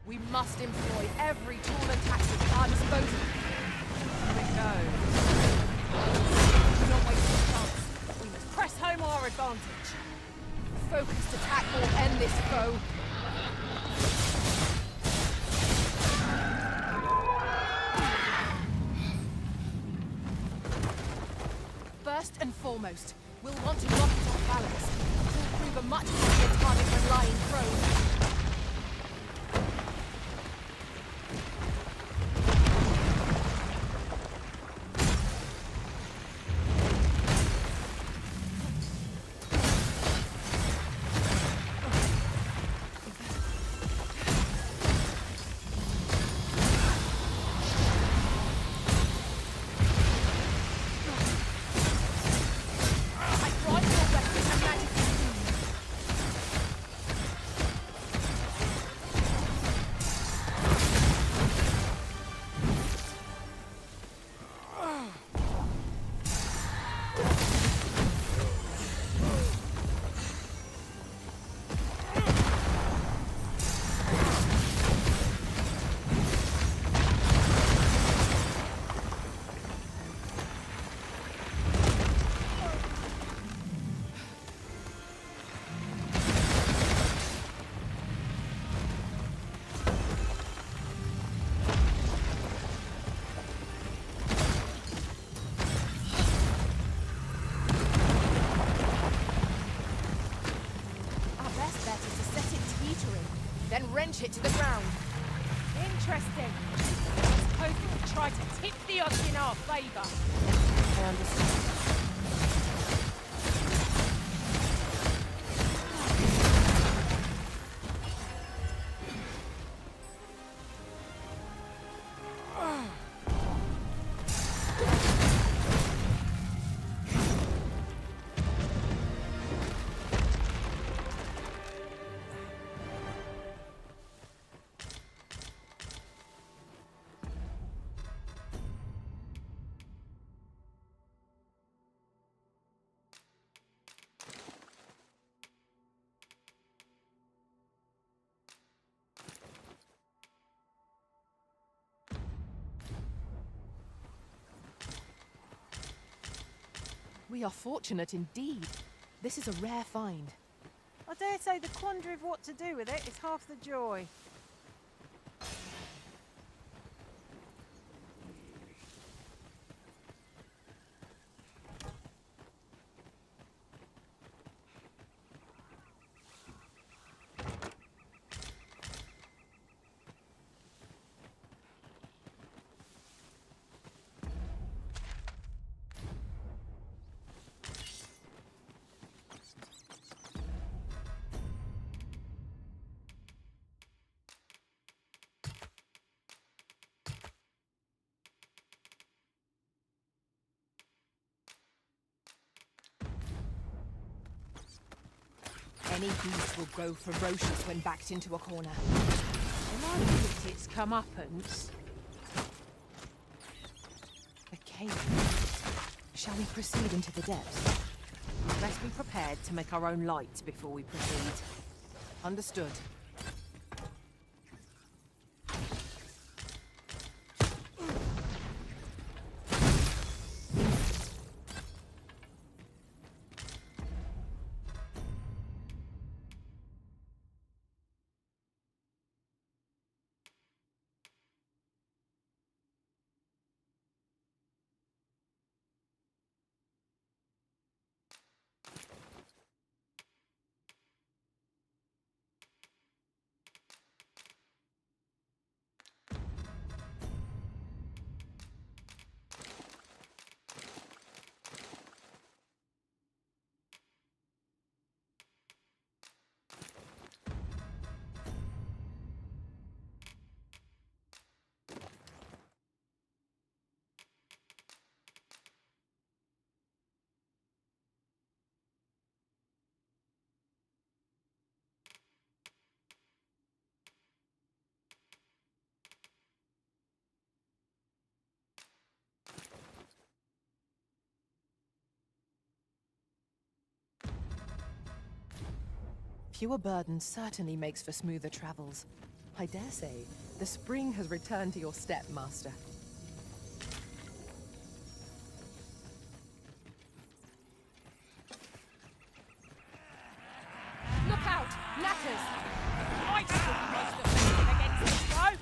We must employ every tool and tactic at our disposal. Here we go. Do not waste a chance. We must press home our advantage. Focused attack will end this foe. First and foremost, we'll want to knock it off balance. It will prove a much easier target when lying prone. Then wrench it to the ground. Interesting. I suppose we could try to tip the odds in our favour. I understand. We are fortunate indeed. This is a rare find. I dare say the quandary of what to do with it is half the joy. Any beast will grow ferocious when backed into a corner. Am I at its comeuppance? A cave. Shall we proceed into the depths? Let's be prepared to make our own light before we proceed. Understood. Fewer burdens certainly makes for smoother travels. I dare say, the spring has returned to your step, Master. Look out! Knackers! I stood most effective against this foe.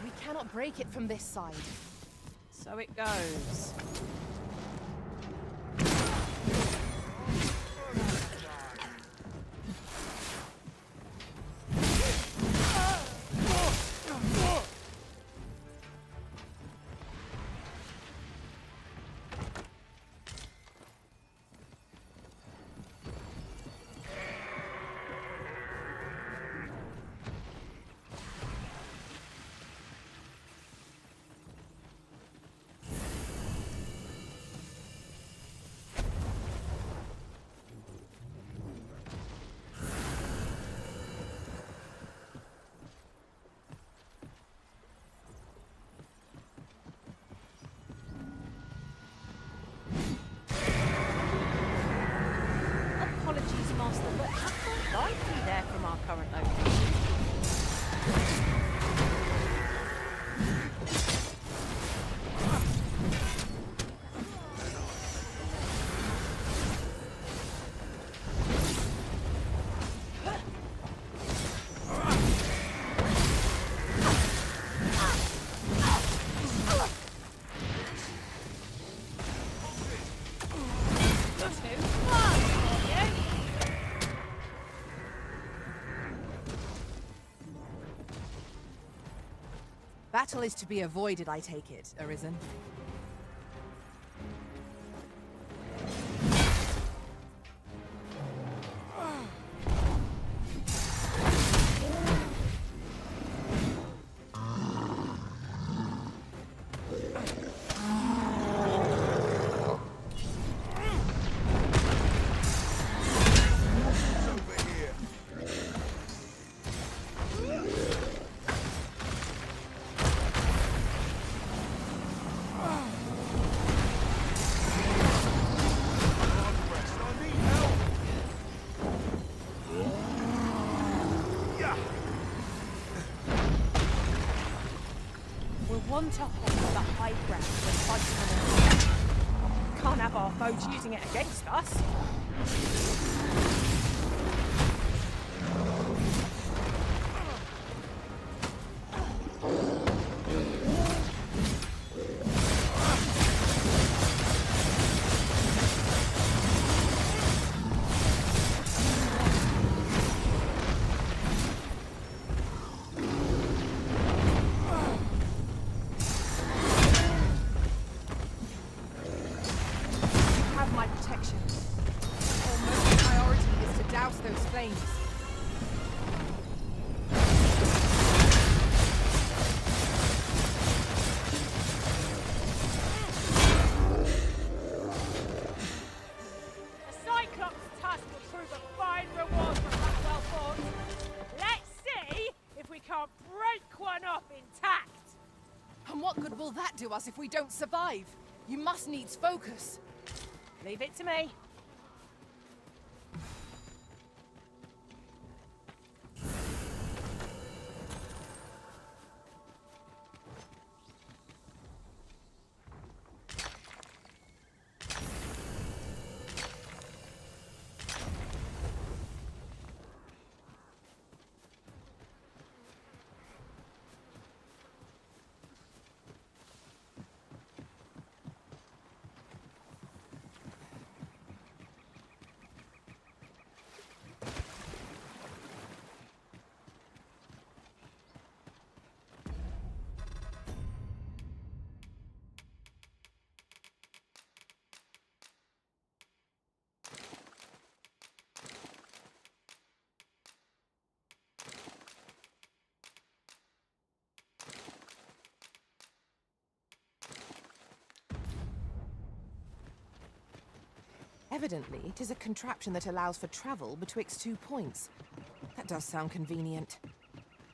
We cannot break it from this side. So it goes. Apologies, Master, but it's not likely there from our current location. Battle is to be avoided, I take it, Arisen. Want to hold the high ground when fighting an enemy. Can't have our foes using it against us. Have my protection. Our most priority is to douse those flames. The Cyclops task will prove a fine reward from that well fought. Let's see if we can't break one off intact. And what good will that do us if we don't survive? You must needs focus. Leave it to me. Evidently, it is a contraption that allows for travel betwixt 2 points. That does sound convenient.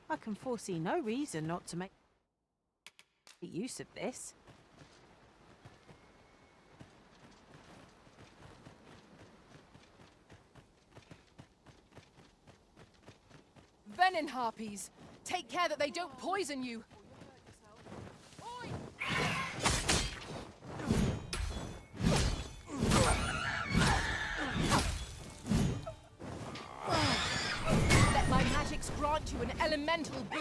I can foresee no reason not to make use of this. Venin harpies! Take care that they don't poison you! Oi! Let my magics grant you an elemental boon!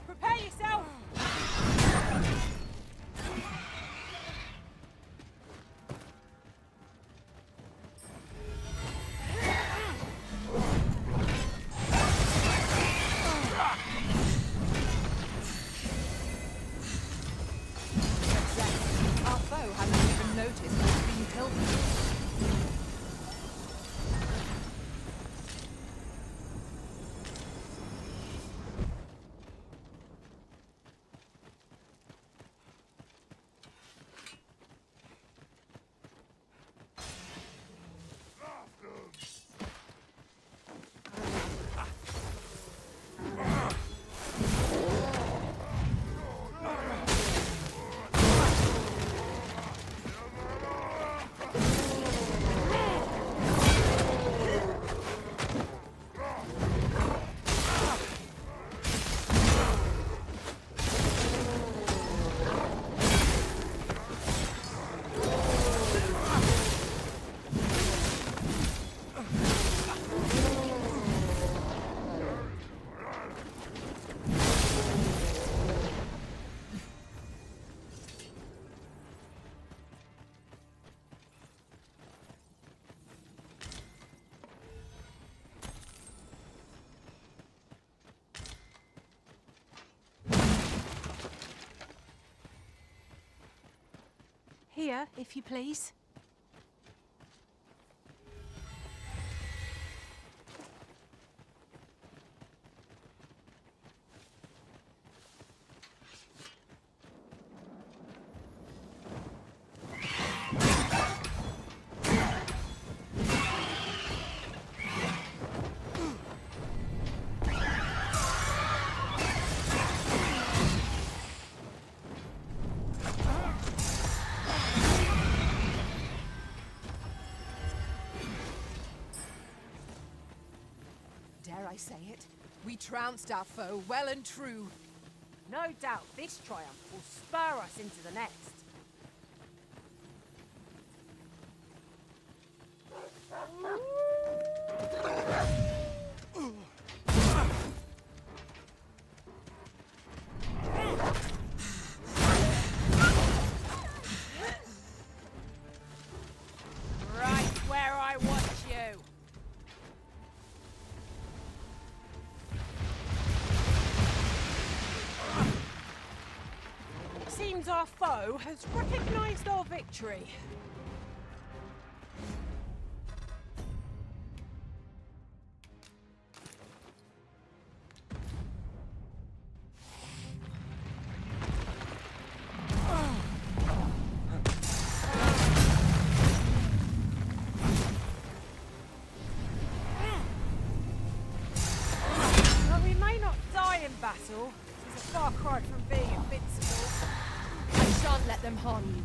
Prepare yourself! Our foe hasn't even noticed what's being killed. Here, if you please. Dare I say it? We trounced our foe well and true. No doubt this triumph will spur us into the next. Right where I want you. Seems our foe has recognized our victory. Well, we may not die in battle. This is a far cry from being invincible. I shan't let them harm you.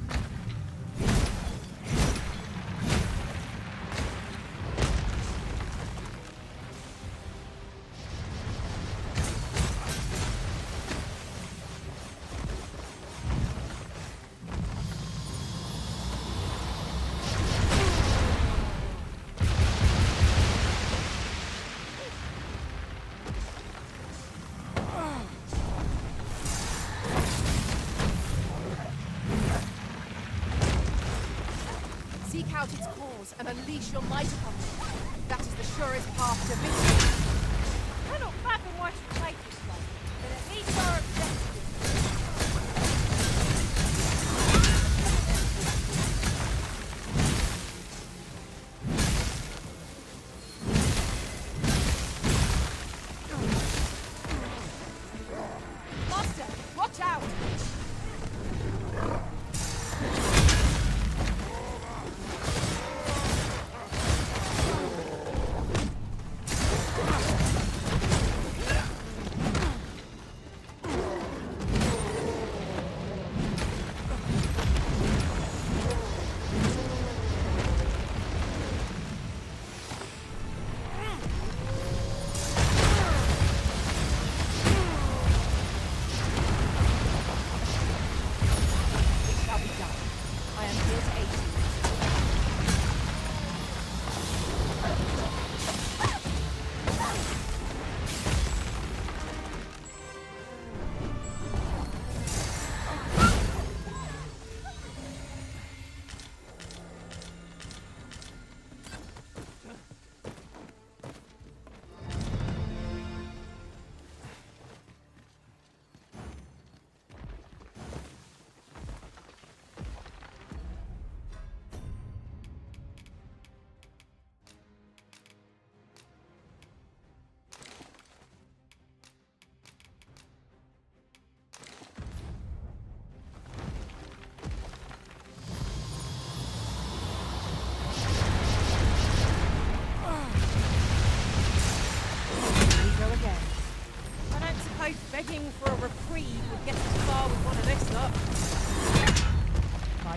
Seek out its cause and unleash your might upon it. That is the surest path to victory. I cannot fathom why she played this way, but at least our objective is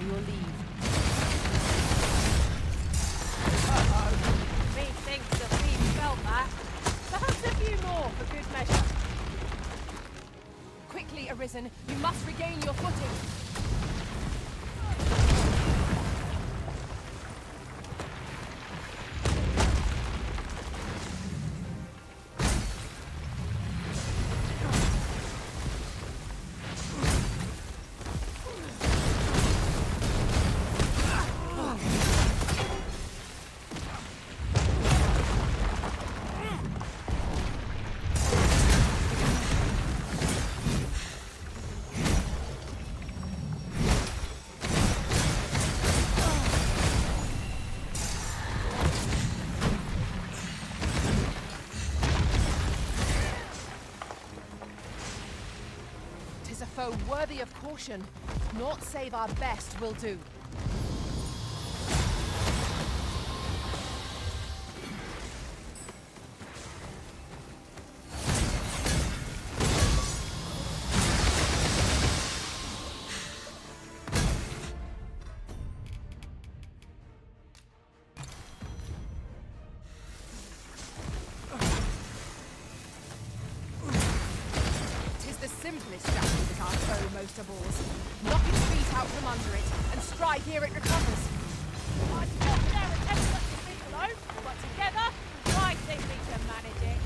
your leave. Methinks the thief felt that. Perhaps a few more for good measure. Quickly, Arisen, you must regain your footing. A foe worthy of caution. Naught save our best will do. Simplest strategy that our foe most abhors. Knock its feet out from under it, and strike ere it recovers. I spot their attempts to speak alone, but together, I think we can manage it.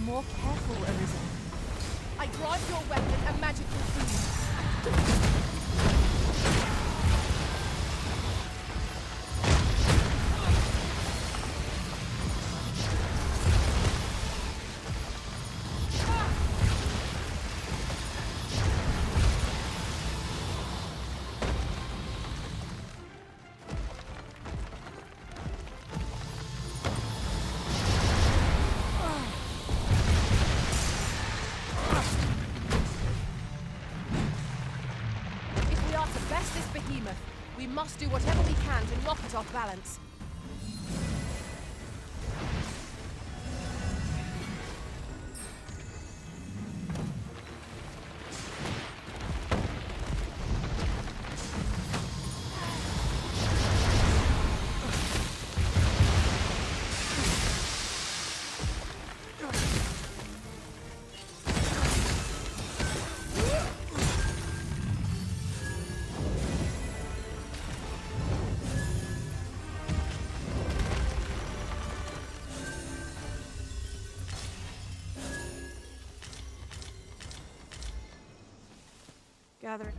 More careful, Arisen. I grant your weapon a magical boon. We must do whatever we can to knock it off balance. Gathering.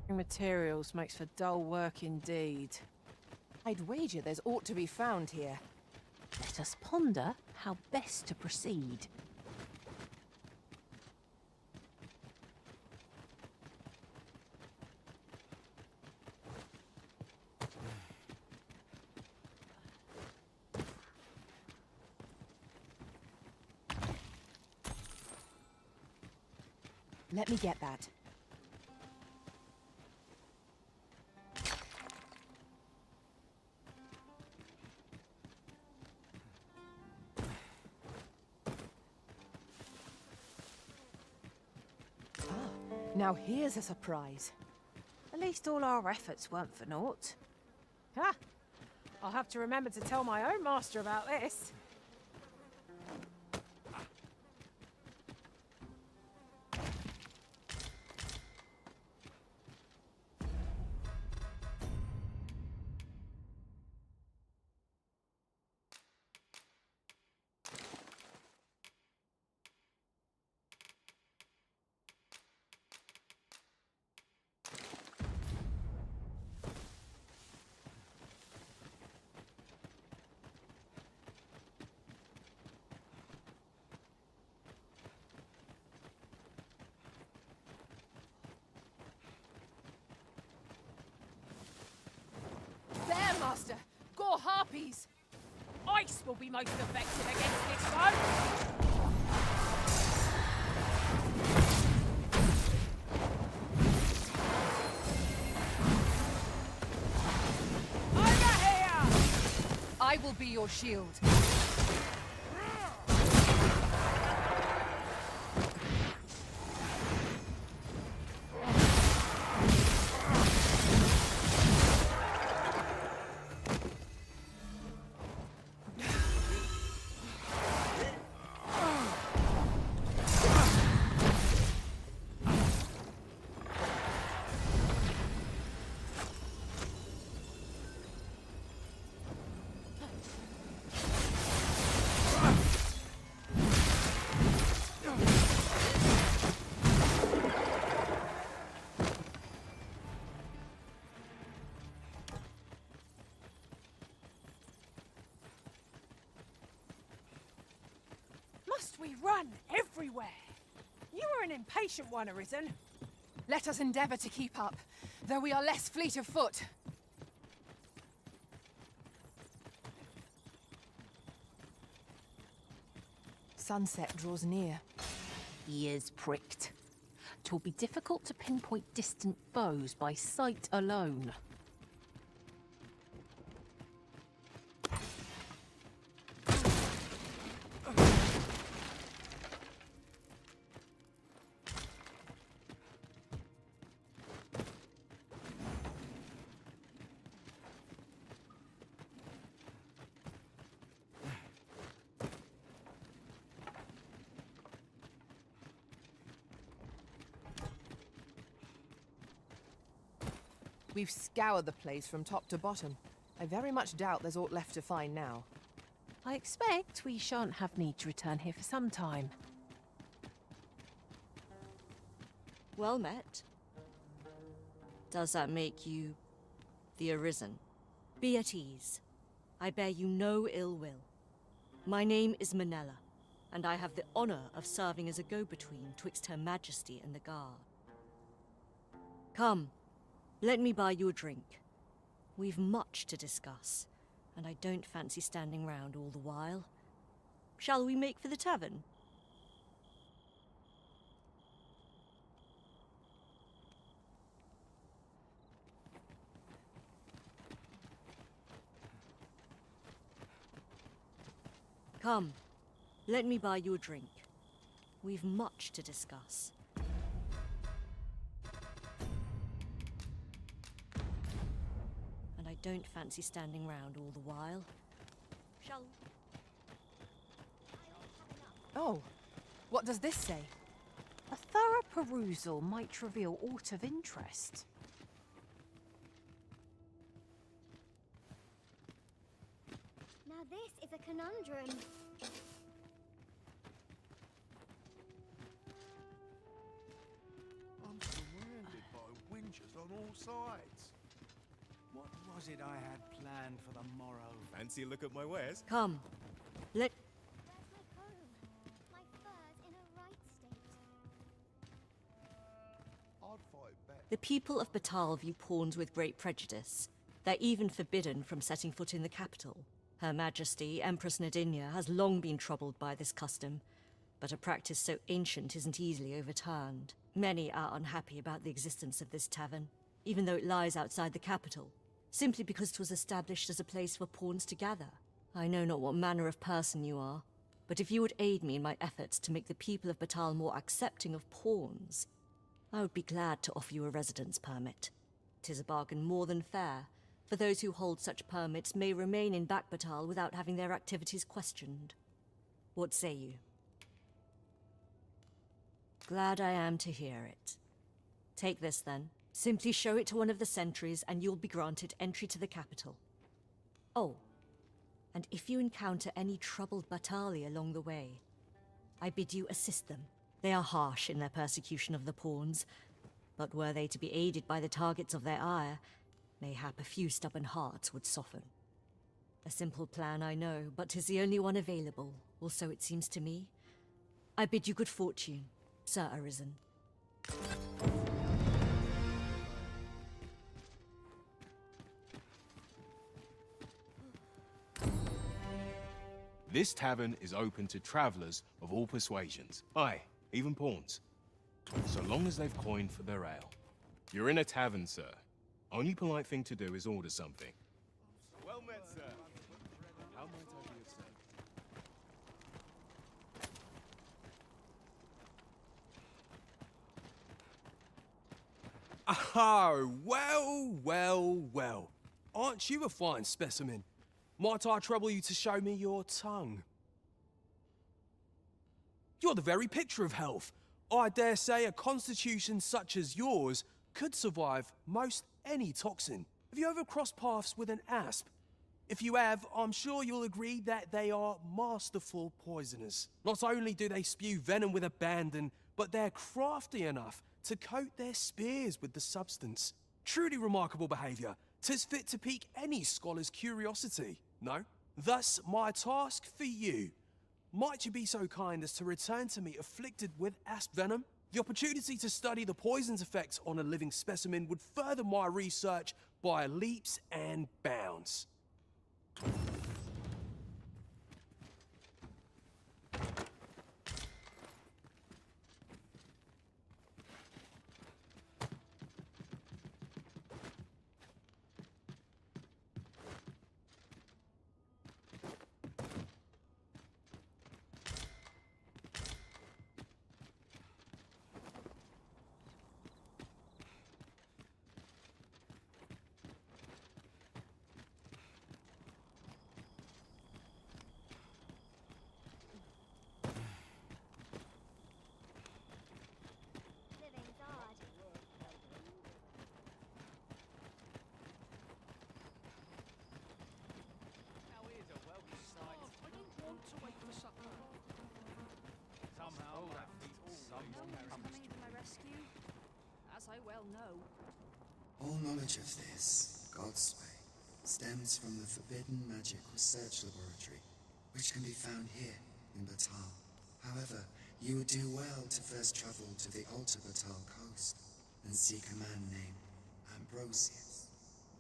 Materials makes for dull work indeed. I'd wager there's aught to be found here. Let us ponder how best to proceed. Let me get that. Now here's a surprise. At least all our efforts weren't for naught. Ha! I'll have to remember to tell my own master about this. Mace will be most effective against this foe. Over here! I will be your shield. Must we run everywhere? You are an impatient one, Arisen. Let us endeavor to keep up, though we are less fleet of foot. Sunset draws near. Ears pricked. 'Twill be difficult to pinpoint distant foes by sight alone. We've scoured the place from top to bottom. I very much doubt there's aught left to find now. I expect we shan't have need to return here for some time. Well met. Does that make you the Arisen? Be at ease. I bear you no ill will. My name is Manella, and I have the honor of serving as a go-between twixt Her Majesty and the Guard. Come, let me buy you a drink. We've much to discuss, and I don't fancy standing round all the while. Shall we make for the tavern? Come, let me buy you a drink. We've much to discuss. And I don't fancy standing round all the while. Shall... Oh, what does this say? A thorough perusal might reveal aught of interest. Now this is a conundrum. I'm surrounded by winches on all sides. What was it I had planned for the morrow? Fancy a look at my wares? Come, let... Where's my comb? My fur's in a right state. I'd fight back. The people of Batal view pawns with great prejudice. They're even forbidden from setting foot in the capital. Her Majesty, Empress Nadinia, has long been troubled by this custom, but a practice so ancient isn't easily overturned. Many are unhappy about the existence of this tavern, even though it lies outside the capital, simply because it was established as a place for pawns to gather. I know not what manner of person you are, but if you would aid me in my efforts to make the people of Batal more accepting of pawns, I would be glad to offer you a residence permit. 'Tis a bargain more than fair, for those who hold such permits may remain in Batal without having their activities questioned. What say you? Glad I am to hear it. Take this then. Simply show it to one of the sentries and you'll be granted entry to the capital. Oh, and if you encounter any troubled Batali along the way, I bid you assist them. They are harsh in their persecution of the pawns, but were they to be aided by the targets of their ire, mayhap a few stubborn hearts would soften. A simple plan, I know, but 'tis the only one available, or so it seems to me. I bid you good fortune, Sir Arisen. This tavern is open to travelers of all persuasions. Aye, even pawns. So long as they've coined for their ale. You're in a tavern, sir. Only polite thing to do is order something. Well met, sir. How might I be of service? Oh, well. Aren't you a fine specimen? Might I trouble you to show me your tongue? You're the very picture of health. I dare say a constitution such as yours could survive most any toxin. Have you ever crossed paths with an asp? If you have, I'm sure you'll agree that they are masterful poisoners. Not only do they spew venom with abandon, but they're crafty enough to coat their spears with the substance. Truly remarkable behaviour. 'Tis fit to pique any scholar's curiosity, no? Thus, my task for you. Might you be so kind as to return to me afflicted with asp venom? The opportunity to study the poison's effects on a living specimen would further my research by leaps and bounds. Living's odd. Somehow, someone Coming to my rescue, as I well know. All knowledge of this, God's way, stems from the Forbidden Magic Research Laboratory, which can be found here in Batal. However, you would do well to first travel to the Alta Batal coast and seek a man named Ambrosius.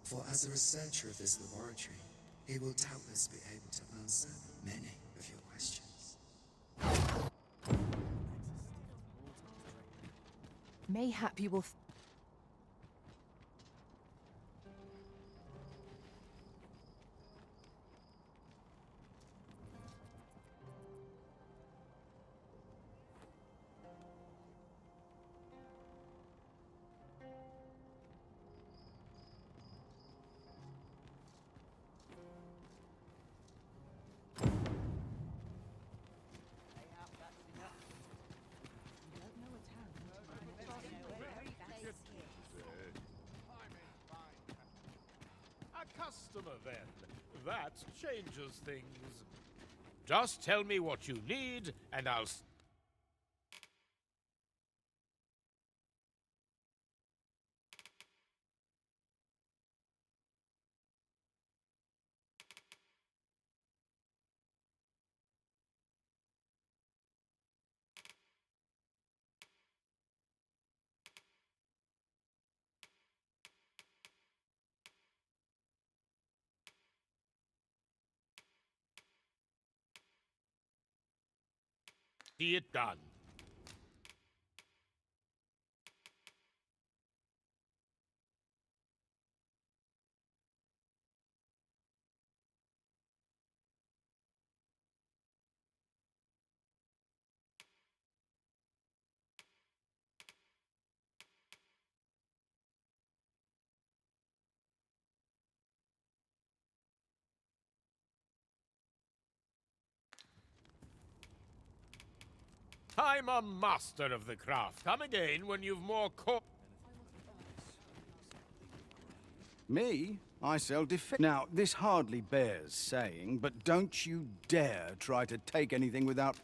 For as a researcher of this laboratory, he will doubtless be able to answer many of your questions. Mayhap you will. A customer, then. That changes things. Just tell me what you need, and I'll... see it done. I'm a master of the craft. Come again when you've more Me? I sell Now, this hardly bears saying, but don't you dare try to take anything without...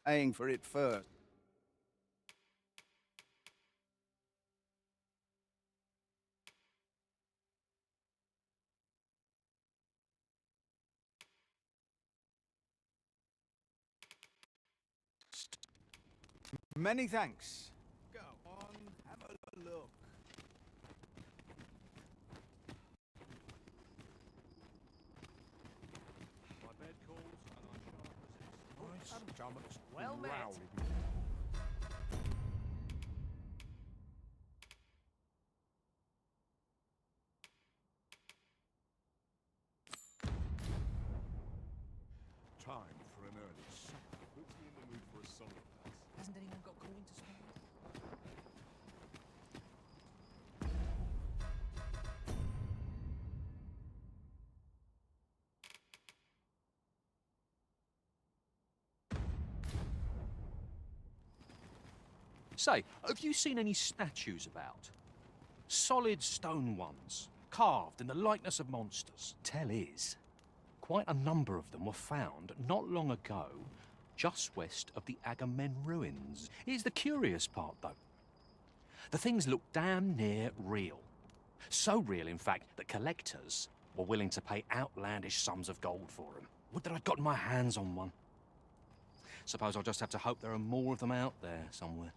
paying for it first. Many thanks. Go on, have a look. My bed calls and I shan't resist. My stomach's Well met. growling. Time for an early supper. Puts me in the mood for a solid place. Hasn't anyone got coin to spare? Say, have you seen any statues about? Solid stone ones, carved in the likeness of monsters. Tell is, quite a number of them were found not long ago, just west of the Agamemnon ruins. Here's the curious part, though. The things look damn near real. So real, in fact, that collectors were willing to pay outlandish sums of gold for them. Would that I'd gotten my hands on one. Suppose I'll just have to hope there are more of them out there somewhere.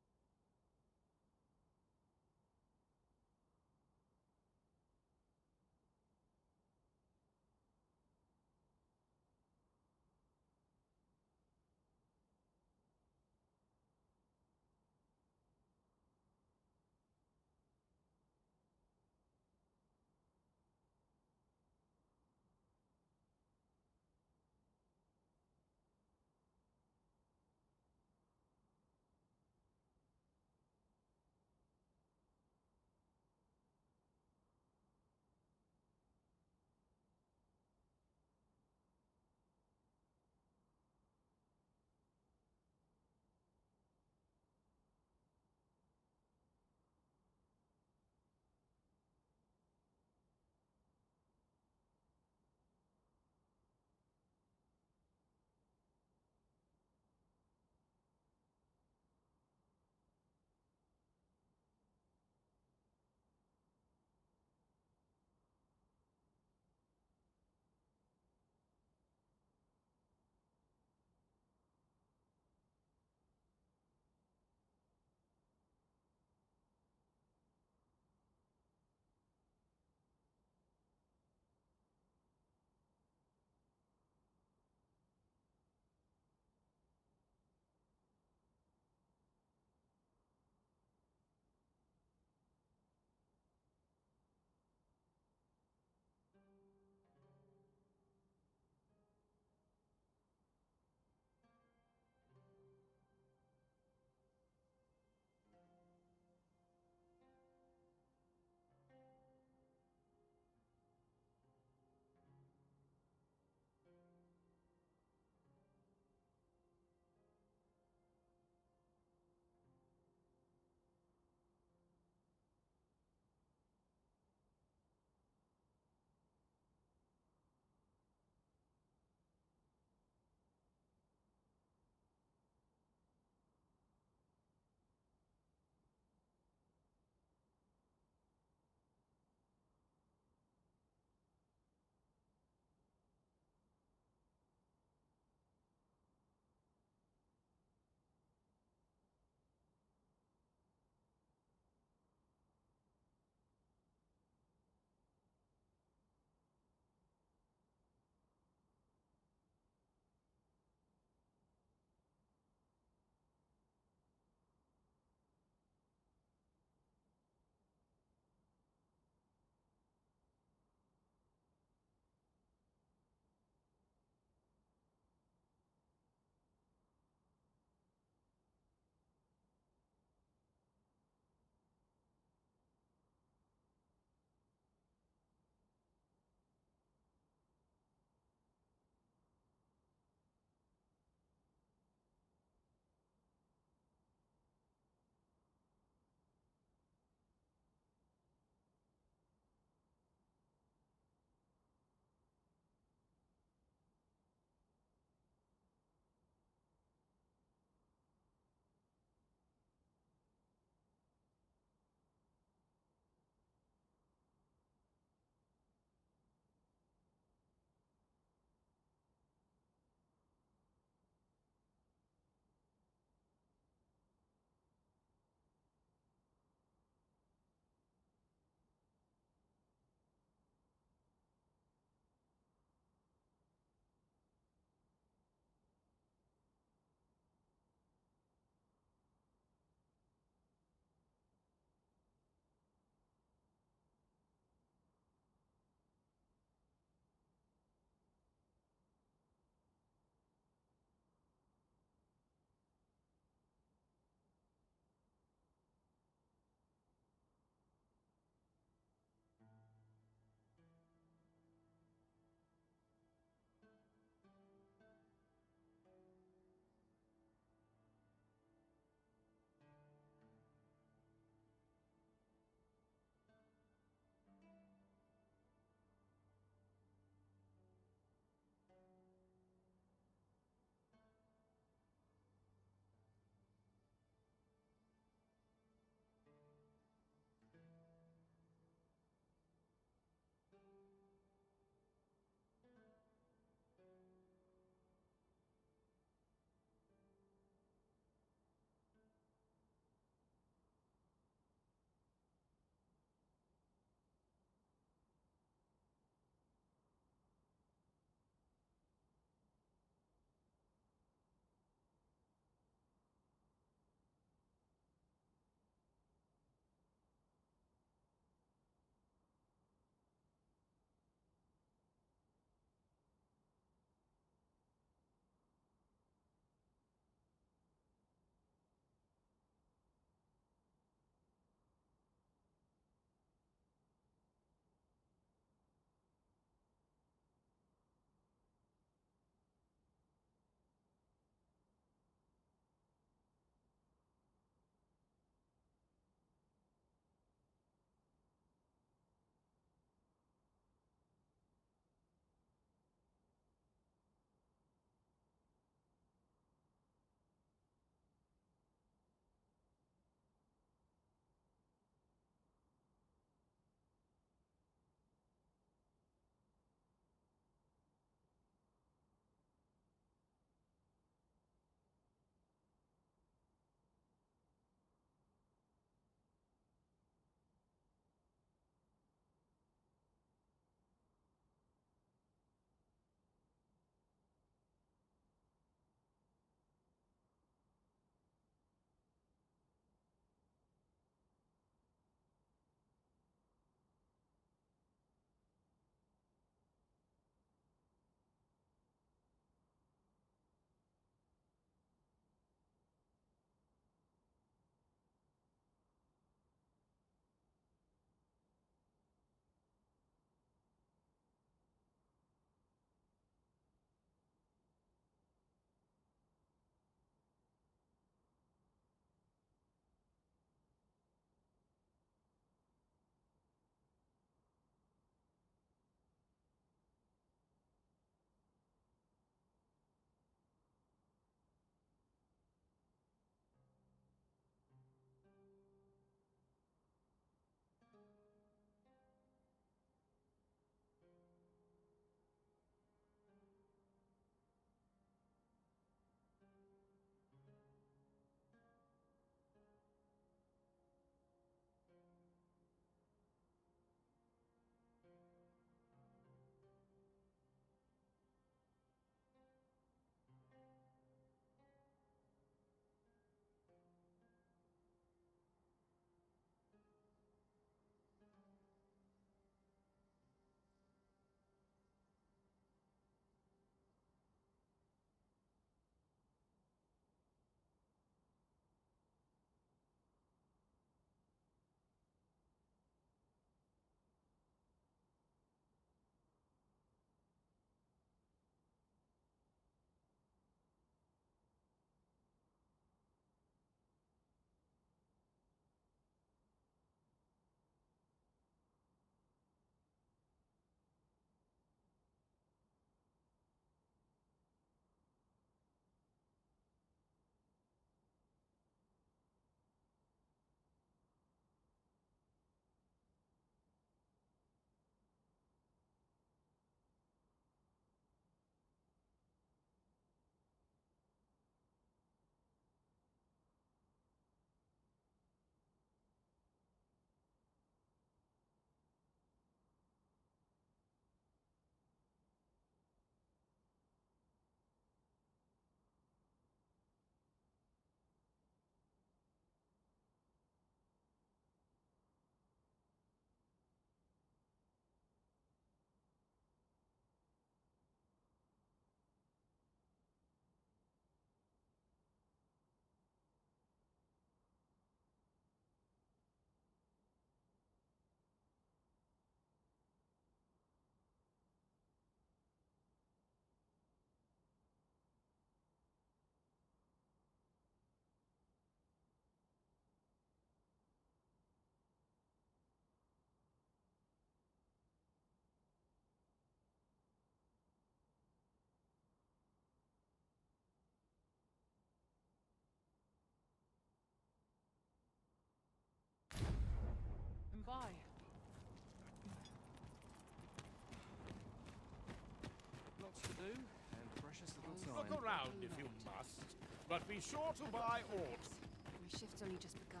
Look around if you must, but be sure to buy orders. My shift's only just begun.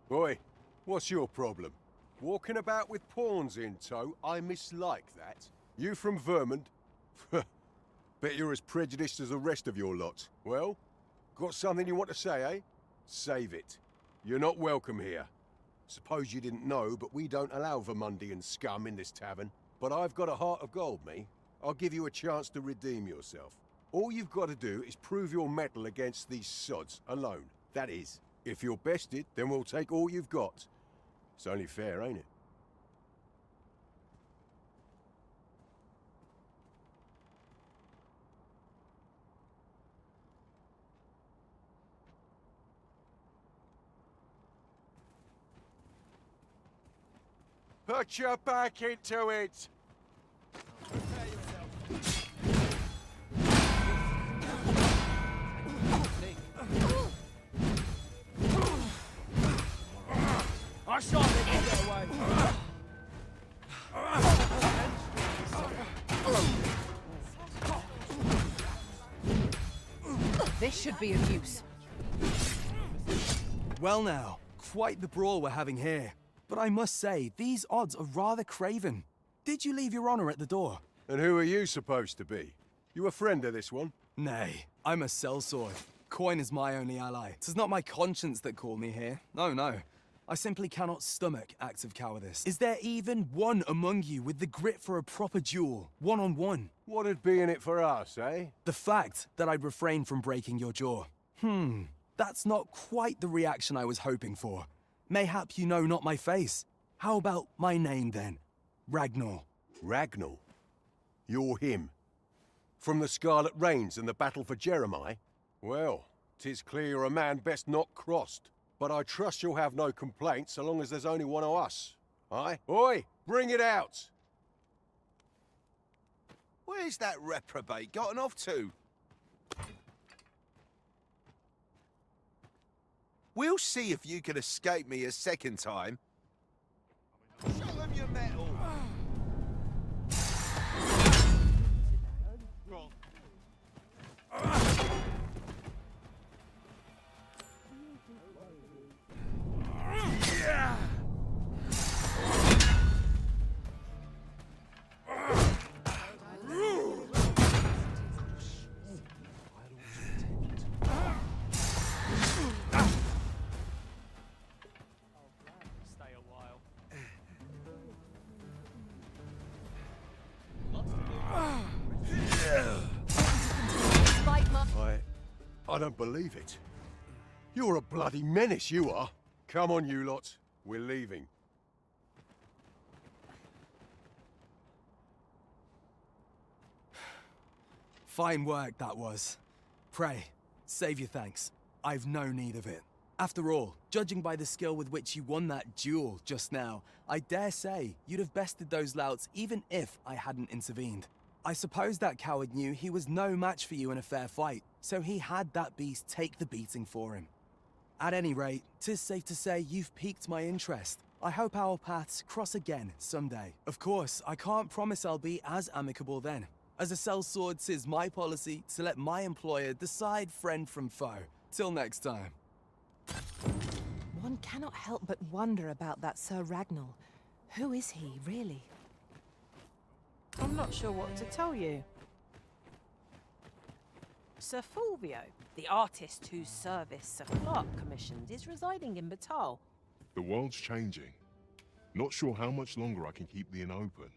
Oi, what's your problem? Walking about with pawns in tow? I mislike that. You from Vermont? Bet you're as prejudiced as the rest of your lot. Well, got something you want to say, eh? Save it. You're not welcome here. Suppose you didn't know, but we don't allow Vermundian scum in this tavern. But I've got a heart of gold, me. I'll give you a chance to redeem yourself. All you've got to do is prove your mettle against these sods, alone. That is. If you're bested, then we'll take all you've got. It's only fair, ain't it? Put your back into it! I shan't let you get away. This should be of use. Well now, quite the brawl we're having here. But I must say, these odds are rather craven. Did you leave your honor at the door? And who are you supposed to be? You a friend of this one? Nay, I'm a sellsword. Coin is my only ally. 'Tis not my conscience that called me here. No, no. I simply cannot stomach acts of cowardice. Is there even one among you with the grit for a proper duel, one-on-one? What'd be in it for us, eh? The fact that I'd refrain from breaking your jaw. That's not quite the reaction I was hoping for. Mayhap you know not my face. How about my name, then? Ragnar. Ragnar? You're him? From the Scarlet Rains and the battle for Jeremiah? Well, 'tis clear you're a man best not crossed. But I trust you'll have no complaints so long as there's only one of us. Aye? Oi, bring it out! Where's that reprobate gotten off to? We'll see if you can escape me a second time. Show them your metal! I don't believe it. You're a bloody menace, you are. Come on, you lot. We're leaving. Fine work, that was. Pray, save your thanks. I've no need of it. After all, judging by the skill with which you won that duel just now, I dare say you'd have bested those louts even if I hadn't intervened. I suppose that coward knew he was no match for you in a fair fight, so he had that beast take the beating for him. At any rate, 'tis safe to say you've piqued my interest. I hope our paths cross again someday. Of course, I can't promise I'll be as amicable then. As a sellsword, 'tis my policy to let my employer decide friend from foe. Till next time. One cannot help but wonder about that Sir Ragnar. Who is he, really? I'm not sure what to tell you. Sir Fulvio, the artist whose service Sir Clark commissioned, is residing in Batal. The world's changing. Not sure how much longer I can keep the inn open.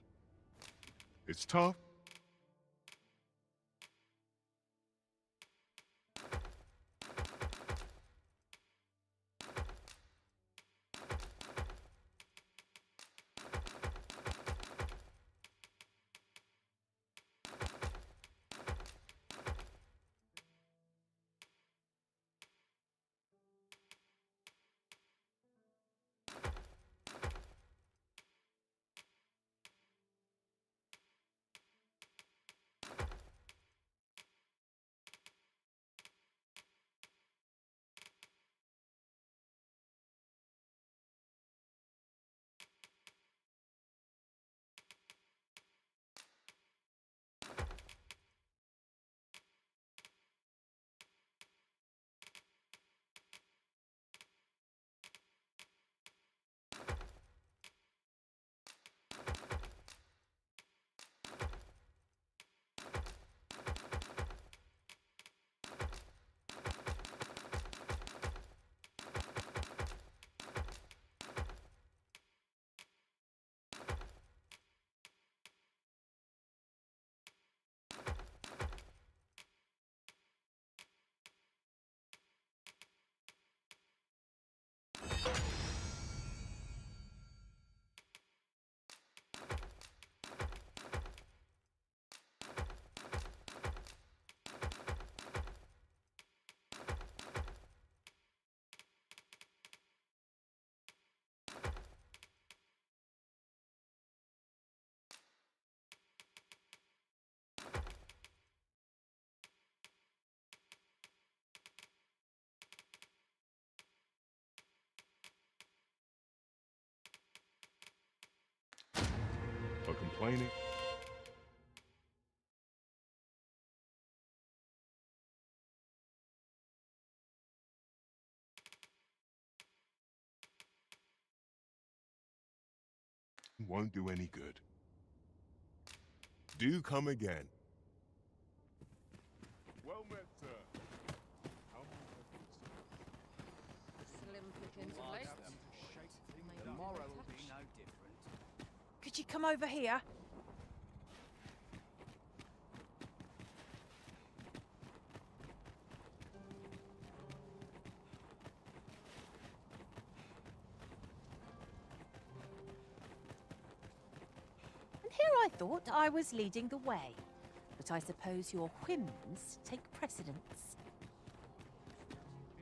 It's tough. complaining. Won't do any good. Do come again. Well met, sir. Tomorrow will be no different. Could you come over here? And here I thought I was leading the way. But I suppose your whims take precedence.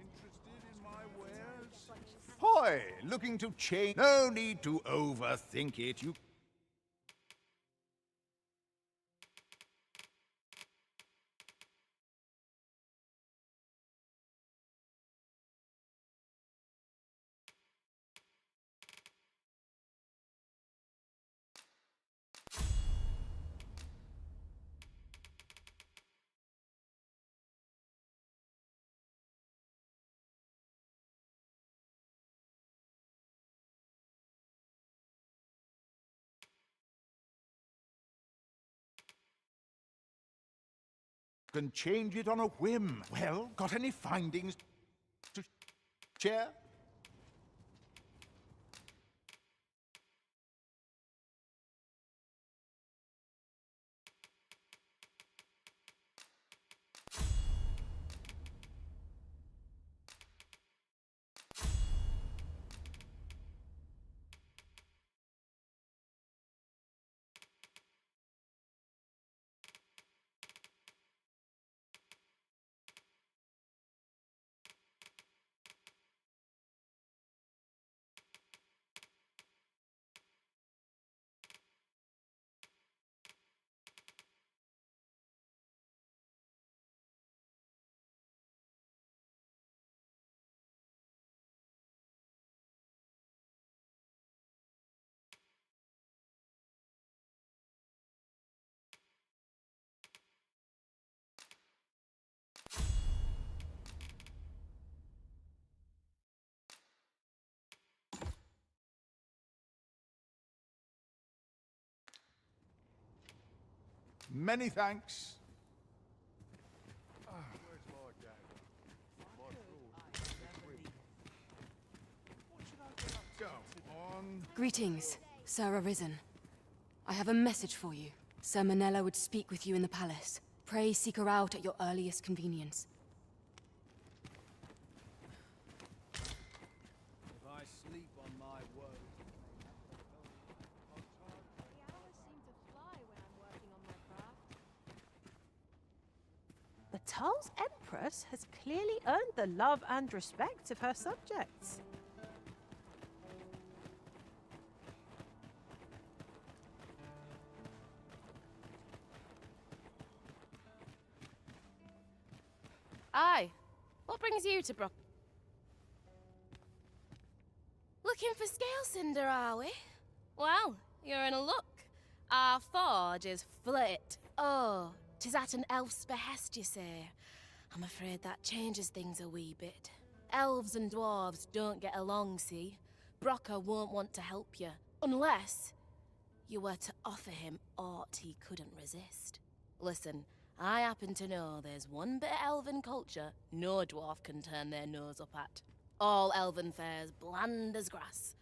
Interested in my wares? Hoy! Looking to change? No need to overthink it. You can change it on a whim. Well, got any findings to share? Many thanks. Go on. Greetings, Sir Arisen. I have a message for you. Sir Manella would speak with you in the palace. Pray seek her out at your earliest convenience. If I sleep on my woes. The hours seem to fly when I'm working on my craft. The Tal's Empress has clearly earned the love and respect of her subjects. Aye. What brings you to Brock? Looking for scale cinder, are we? Well, you're in a look. Our forge is flit. Oh, 'tis at an elf's behest, you say. I'm afraid that changes things a wee bit. Elves and dwarves don't get along, see? Brocker won't want to help you, unless you were to offer him aught he couldn't resist. Listen, I happen to know there's one bit of elven culture no dwarf can turn their nose up at. All elven fare's bland as grass.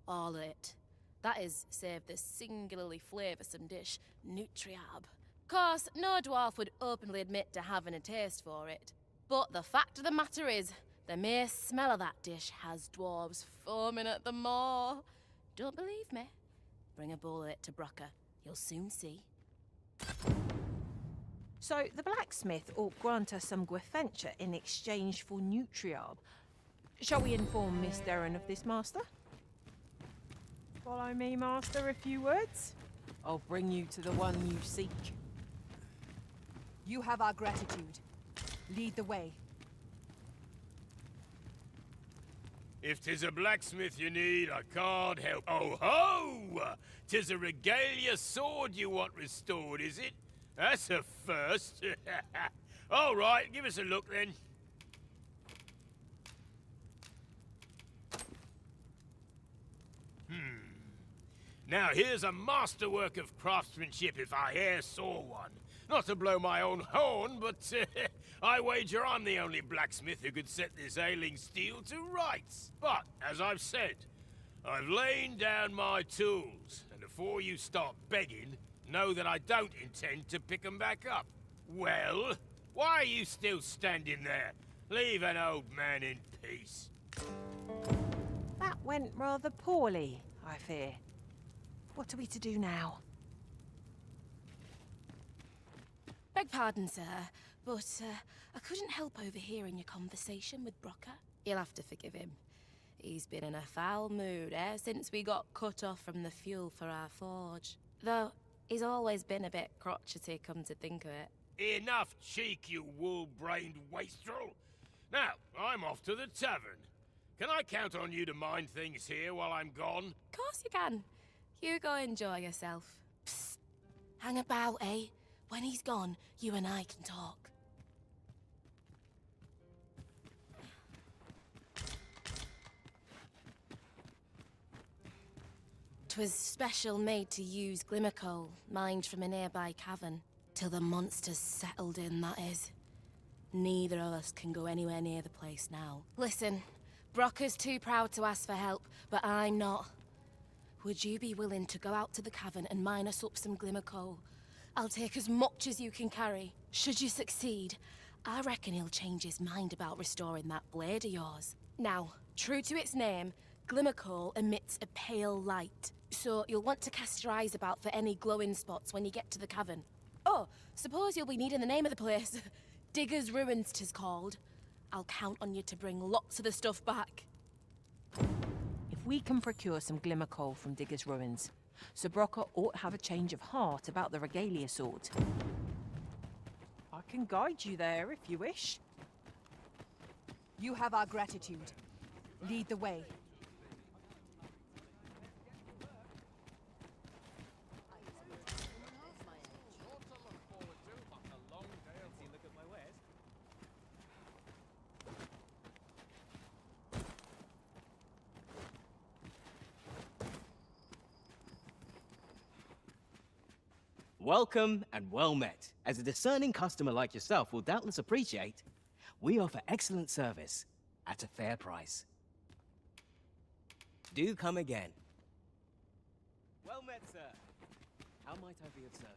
All of it. That is, save the singularly flavoursome dish, Nutriab. Course, no dwarf would openly admit to having a taste for it. But the fact of the matter is, the mere smell of that dish has dwarves foaming at the maw. Don't believe me? Bring a bowl of it to Brocker. You'll soon see. So the blacksmith ought grant us some Gwefenture in exchange for Nutriab. Shall we inform Miss Derren of this, Master? Follow me, Master, if you would. I'll bring you to the one you seek. You have our gratitude. Lead the way. If 'tis a blacksmith you need, I can't help. Oh ho! 'Tis a regalia sword you want restored, is it? That's a first. All right, give us a look then. Now here's a masterwork of craftsmanship if I e'er saw one. Not to blow my own horn, but I wager I'm the only blacksmith who could set this ailing steel to rights. But, as I've said, I've lain down my tools, and before you start begging, know that I don't intend to pick 'em back up. Well, why are you still standing there? Leave an old man in peace. That went rather poorly, I fear. What are we to do now? Beg pardon, sir, but I couldn't help overhearing your conversation with Brocker. You'll have to forgive him. He's been in a foul mood ever since we got cut off from the fuel for our forge. Though, he's always been a bit crotchety, come to think of it. Enough cheek, you wool-brained wastrel! Now, I'm off to the tavern. Can I count on you to mind things here while I'm gone? Of course you can. You go enjoy yourself. Psst. Hang about, eh? When he's gone, you and I can talk. 'Twas special made to use glimmer coal, mined from a nearby cavern. Till the monsters settled in, that is. Neither of us can go anywhere near the place now. Listen, Brocker's too proud to ask for help, but I'm not. Would you be willing to go out to the cavern and mine us up some glimmer coal? I'll take as much as you can carry. Should you succeed, I reckon he'll change his mind about restoring that blade of yours. Now, true to its name, glimmer coal emits a pale light, so you'll want to cast your eyes about for any glowing spots when you get to the cavern. Oh, suppose you'll be needing the name of the place. Digger's Ruins 'tis called. I'll count on you to bring lots of the stuff back. If we can procure some glimmer coal from Digger's Ruins, Sir Brocker ought to have a change of heart about the regalia sword. I can guide you there if you wish. You have our gratitude. Lead the way. Welcome and well met. As a discerning customer like yourself will doubtless appreciate, we offer excellent service at a fair price. Do come again. Well met, sir. How might I be of service?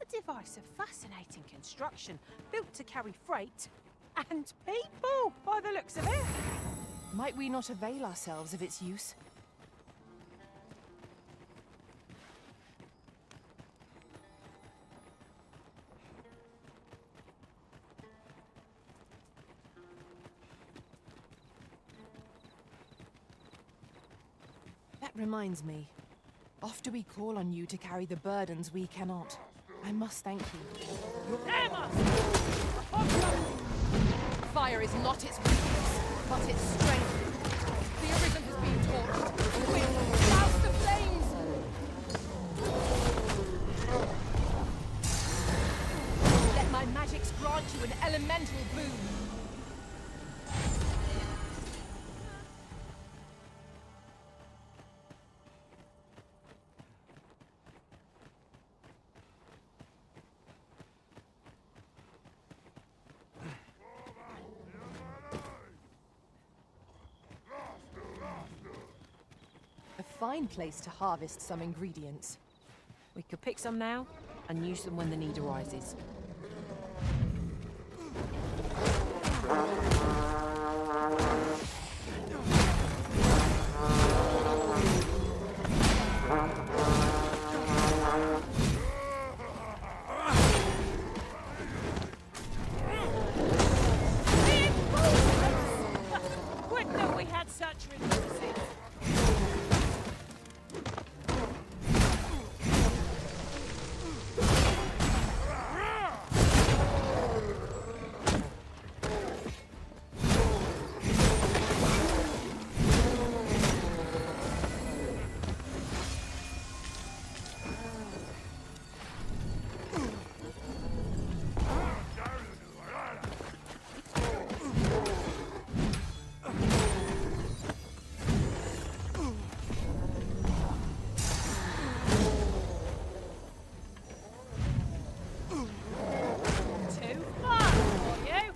A device of fascinating construction, built to carry freight and people, by the looks of it. Might we not avail ourselves of its use? That reminds me. Oft do we call on you to carry the burdens we cannot. I must thank you. Fire is not its weakness, but its strength. The Arisen has been torched. Quick, douse the flames! Let my magics grant you an elemental boon. fine place to harvest some ingredients. We could pick some now and use them when the need arises. Would that we had such resources. Too far for you.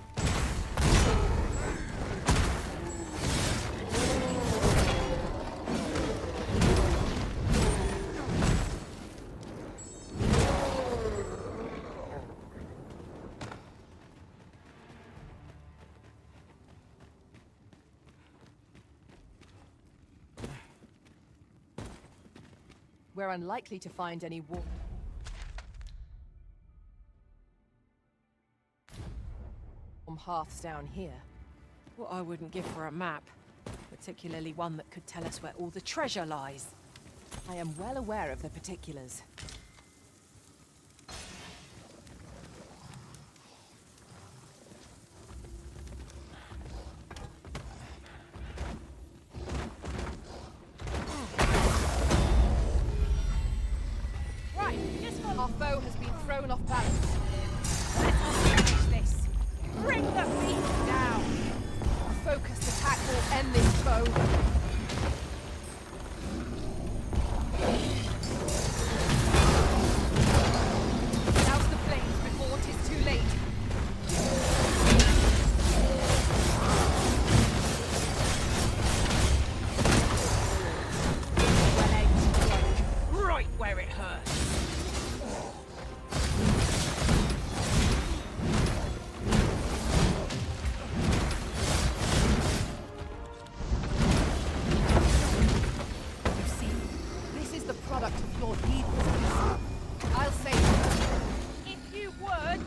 We're unlikely to find any warm hearths down here. What I wouldn't give for a map, particularly one that could tell us where all the treasure lies. I am well aware of the particulars. Right, this one. Our foe has been thrown off balance. Let us finish this. Bring the beast down. A focused attack will end this foe. Douse the flames before it is too late. Well aimed stroke. Right where it hurts. You see, this is the product of your heedlessness. I'll say it. If you would.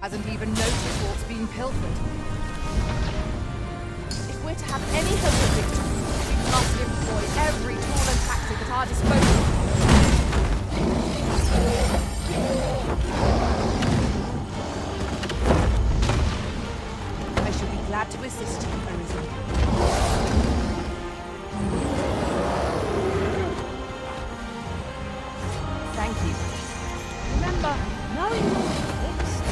Hasn't even noticed what's been pilfered. If we're to have any hope of victory, we must employ every tool and tactic at our disposal. I shall be glad to assist you, Arisen. Thank you. Remember, knowing your fixed.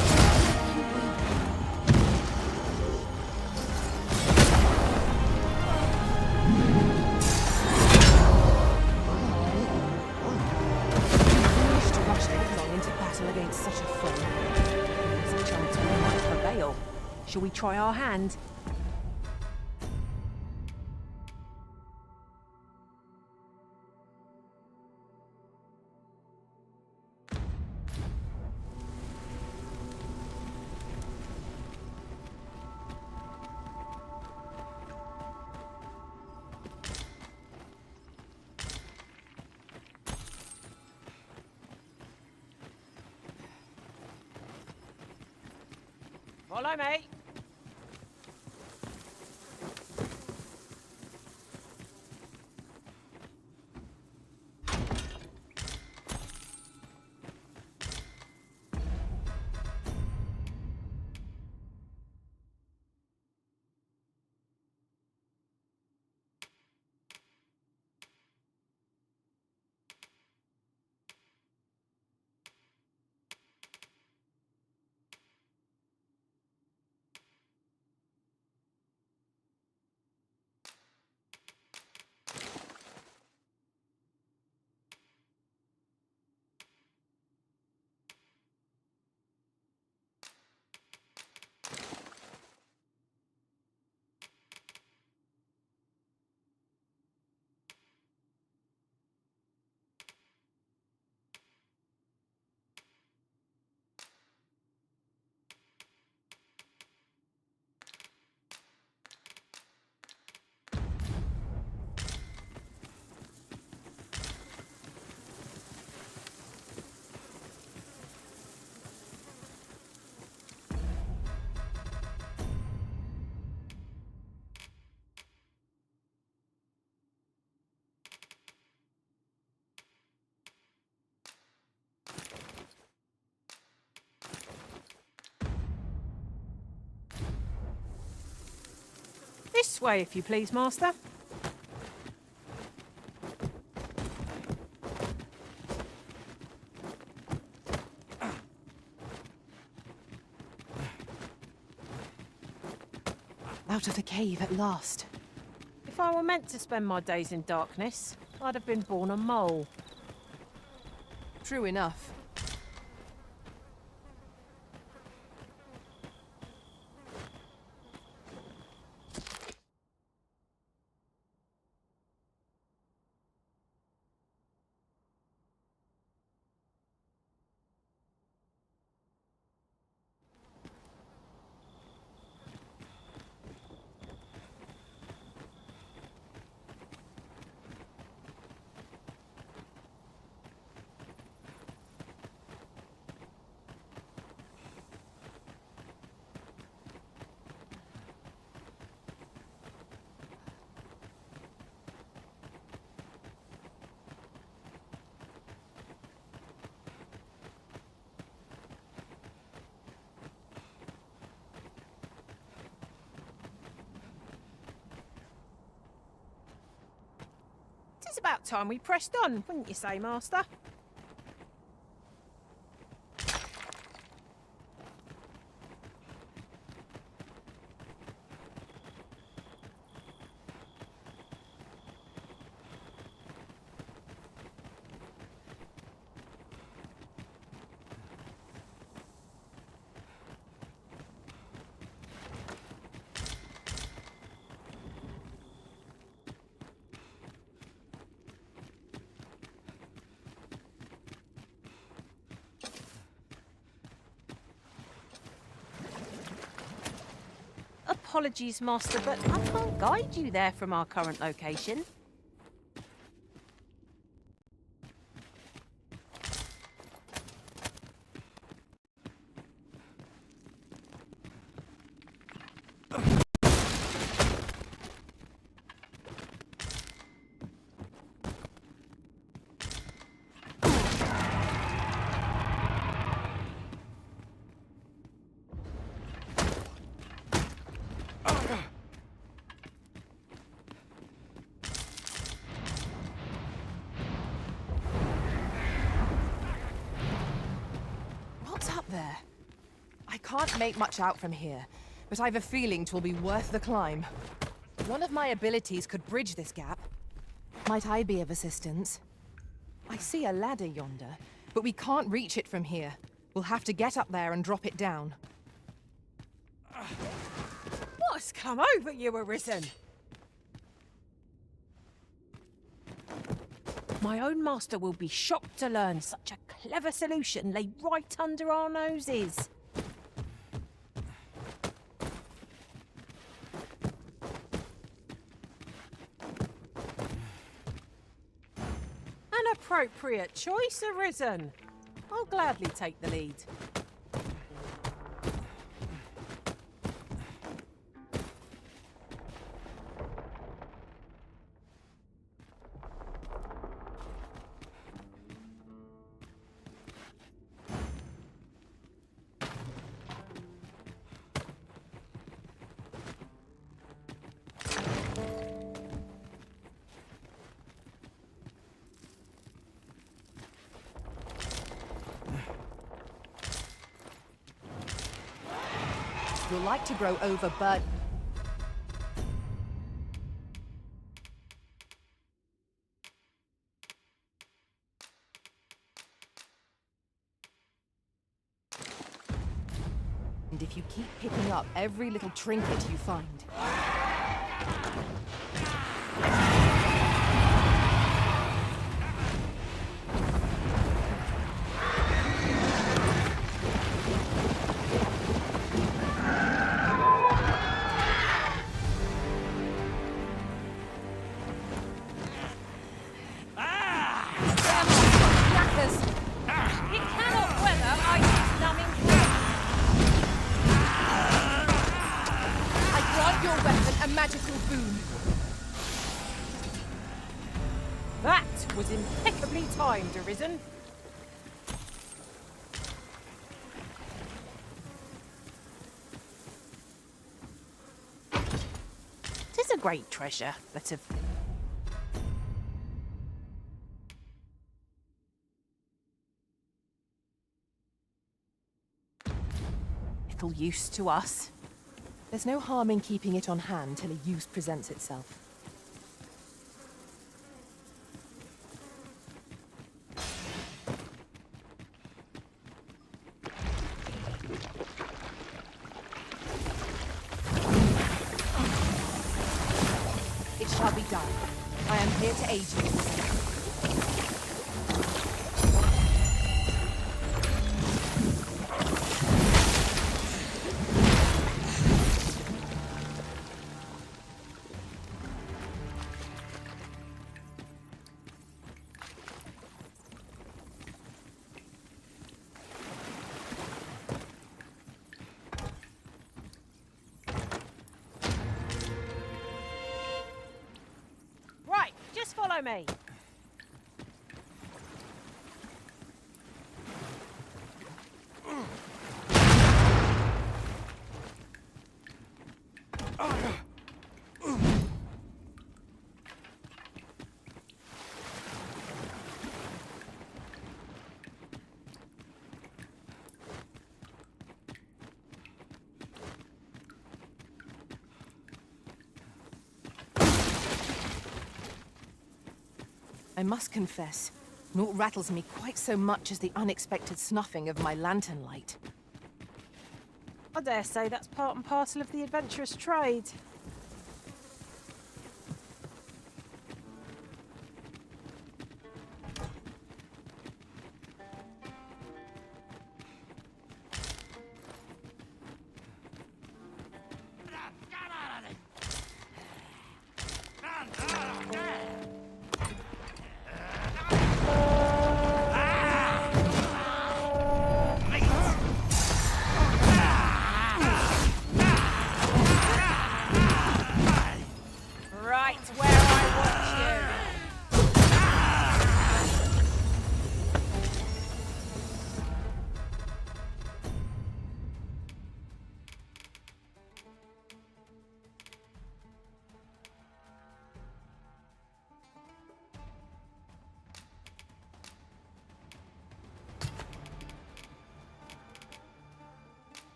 To rush headlong into battle against such a foe. There's a chance we might prevail. Shall we try our hand? Follow me. This way, if you please, Master. Out of the cave at last. If I were meant to spend my days in darkness, I'd have been born a mole. True enough. It's about time we pressed on, wouldn't you say, Master? Apologies, Master, but I can't guide you there from our current location. there? I can't make much out from here, but I've a feeling 'twill be worth the climb. One of my abilities could bridge this gap. Might I be of assistance? I see a ladder yonder, but we can't reach it from here. We'll have to get up there and drop it down. What's come over you, Arisen? My own master will be shocked to learn such a clever solution lay right under our noses. An appropriate choice, Arisen. I'll gladly take the lead. You'll like to grow overburdened. And if you keep picking up every little trinket you find. Magical boon. That was impeccably timed, Arisen. Tis a great treasure that of little use to us. There's no harm in keeping it on hand till a use presents itself. It shall be done. I am here to aid you. Just follow me. I must confess, naught rattles me quite so much as the unexpected snuffing of my lantern light. I dare say that's part and parcel of the adventurous trade.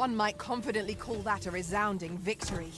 One might confidently call that a resounding victory.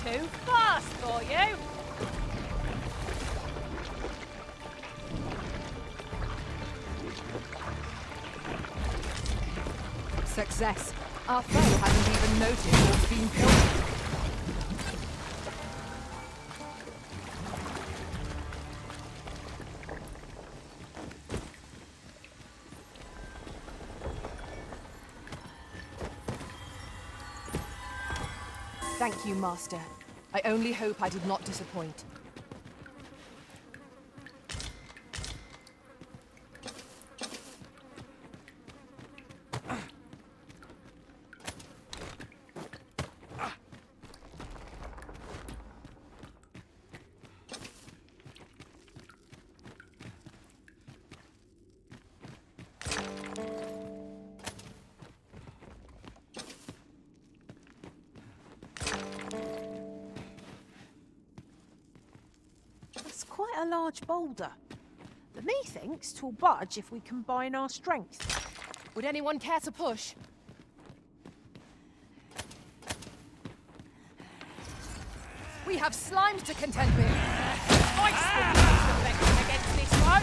Too fast for you! Success. Our foe hasn't even noticed what's been pilfered. Thank you, Master. I only hope I did not disappoint. That's quite a large boulder. But methinks 'twill budge if we combine our strength. Would anyone care to push? We have slime to contend with. Ice will be most effective against this foe.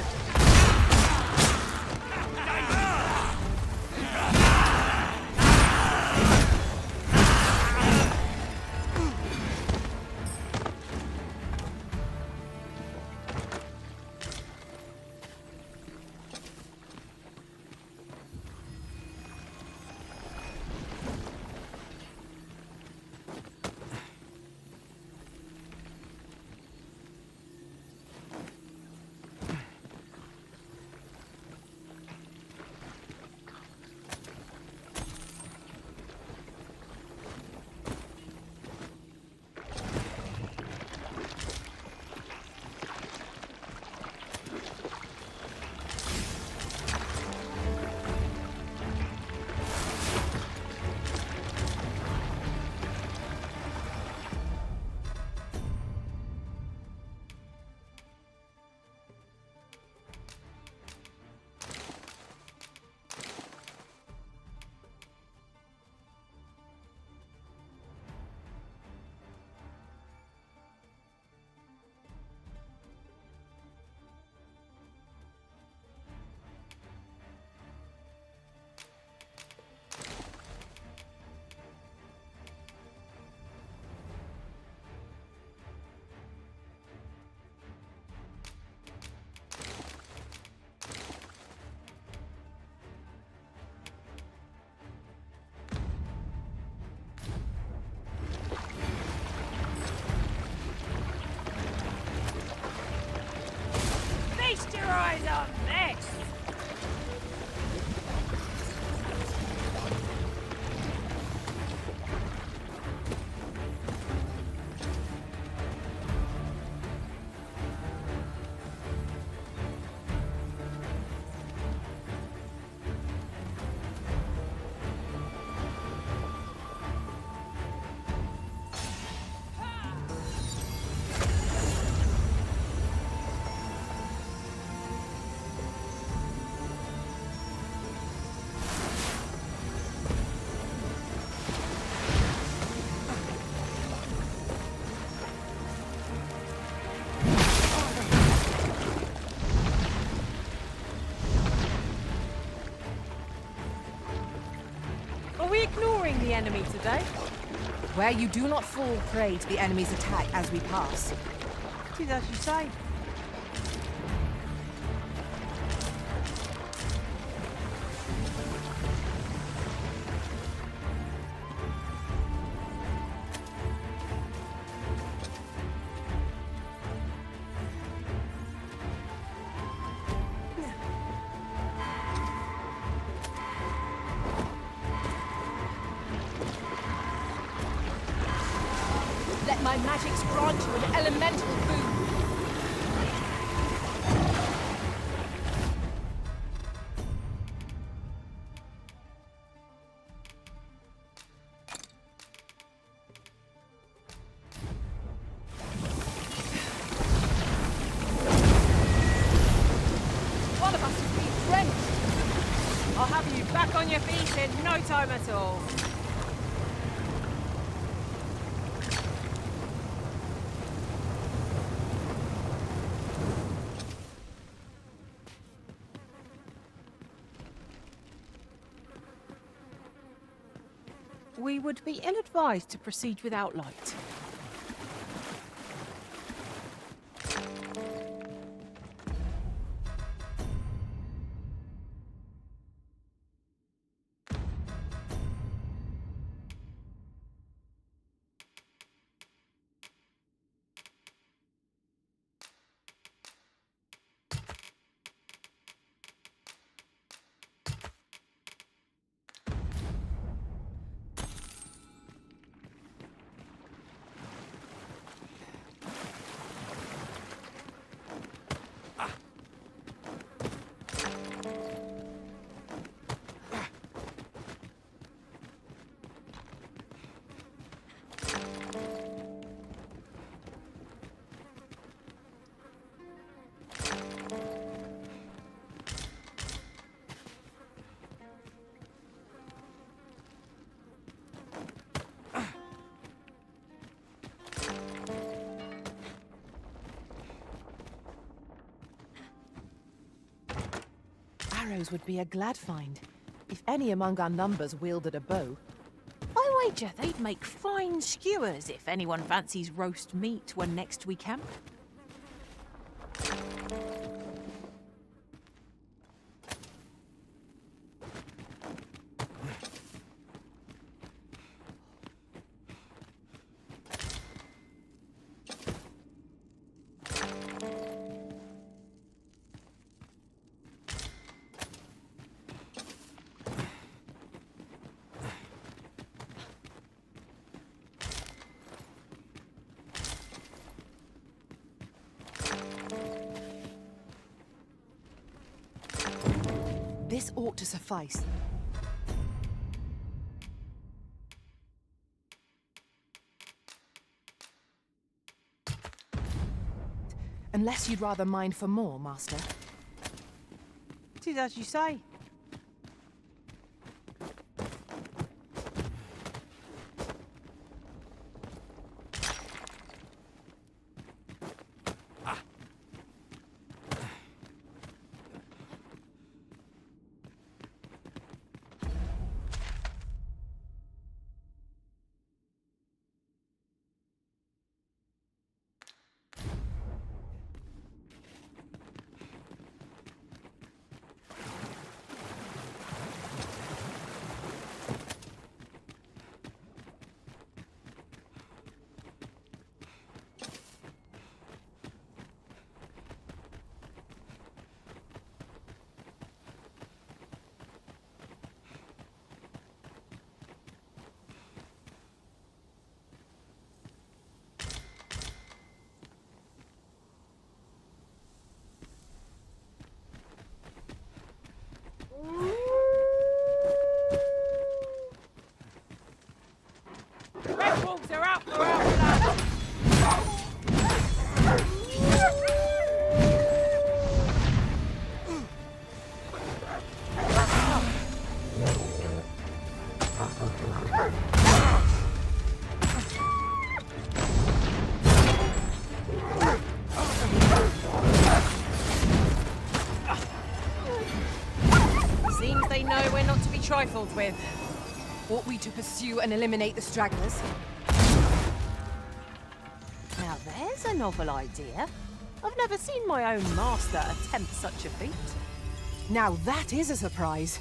Feast your eyes on this! enemy today. Where you do not fall prey to the enemy's attack as we pass. It is as you say. Let my magics grant you an elemental boon. One of us has been drenched. I'll have you back on your feet in no time at all. We would be ill-advised to proceed without light. Arrows would be a glad find, if any among our numbers wielded a bow. I wager they'd make fine skewers if anyone fancies roast meat when next we camp. This ought to suffice. Unless you'd rather mine for more, Master. It is as you say. Red wolves are out for our blood! Seems they know we're not to be trifled with. Ought we to pursue and eliminate the stragglers? Now there's a novel idea. I've never seen my own master attempt such a feat. Now that is a surprise.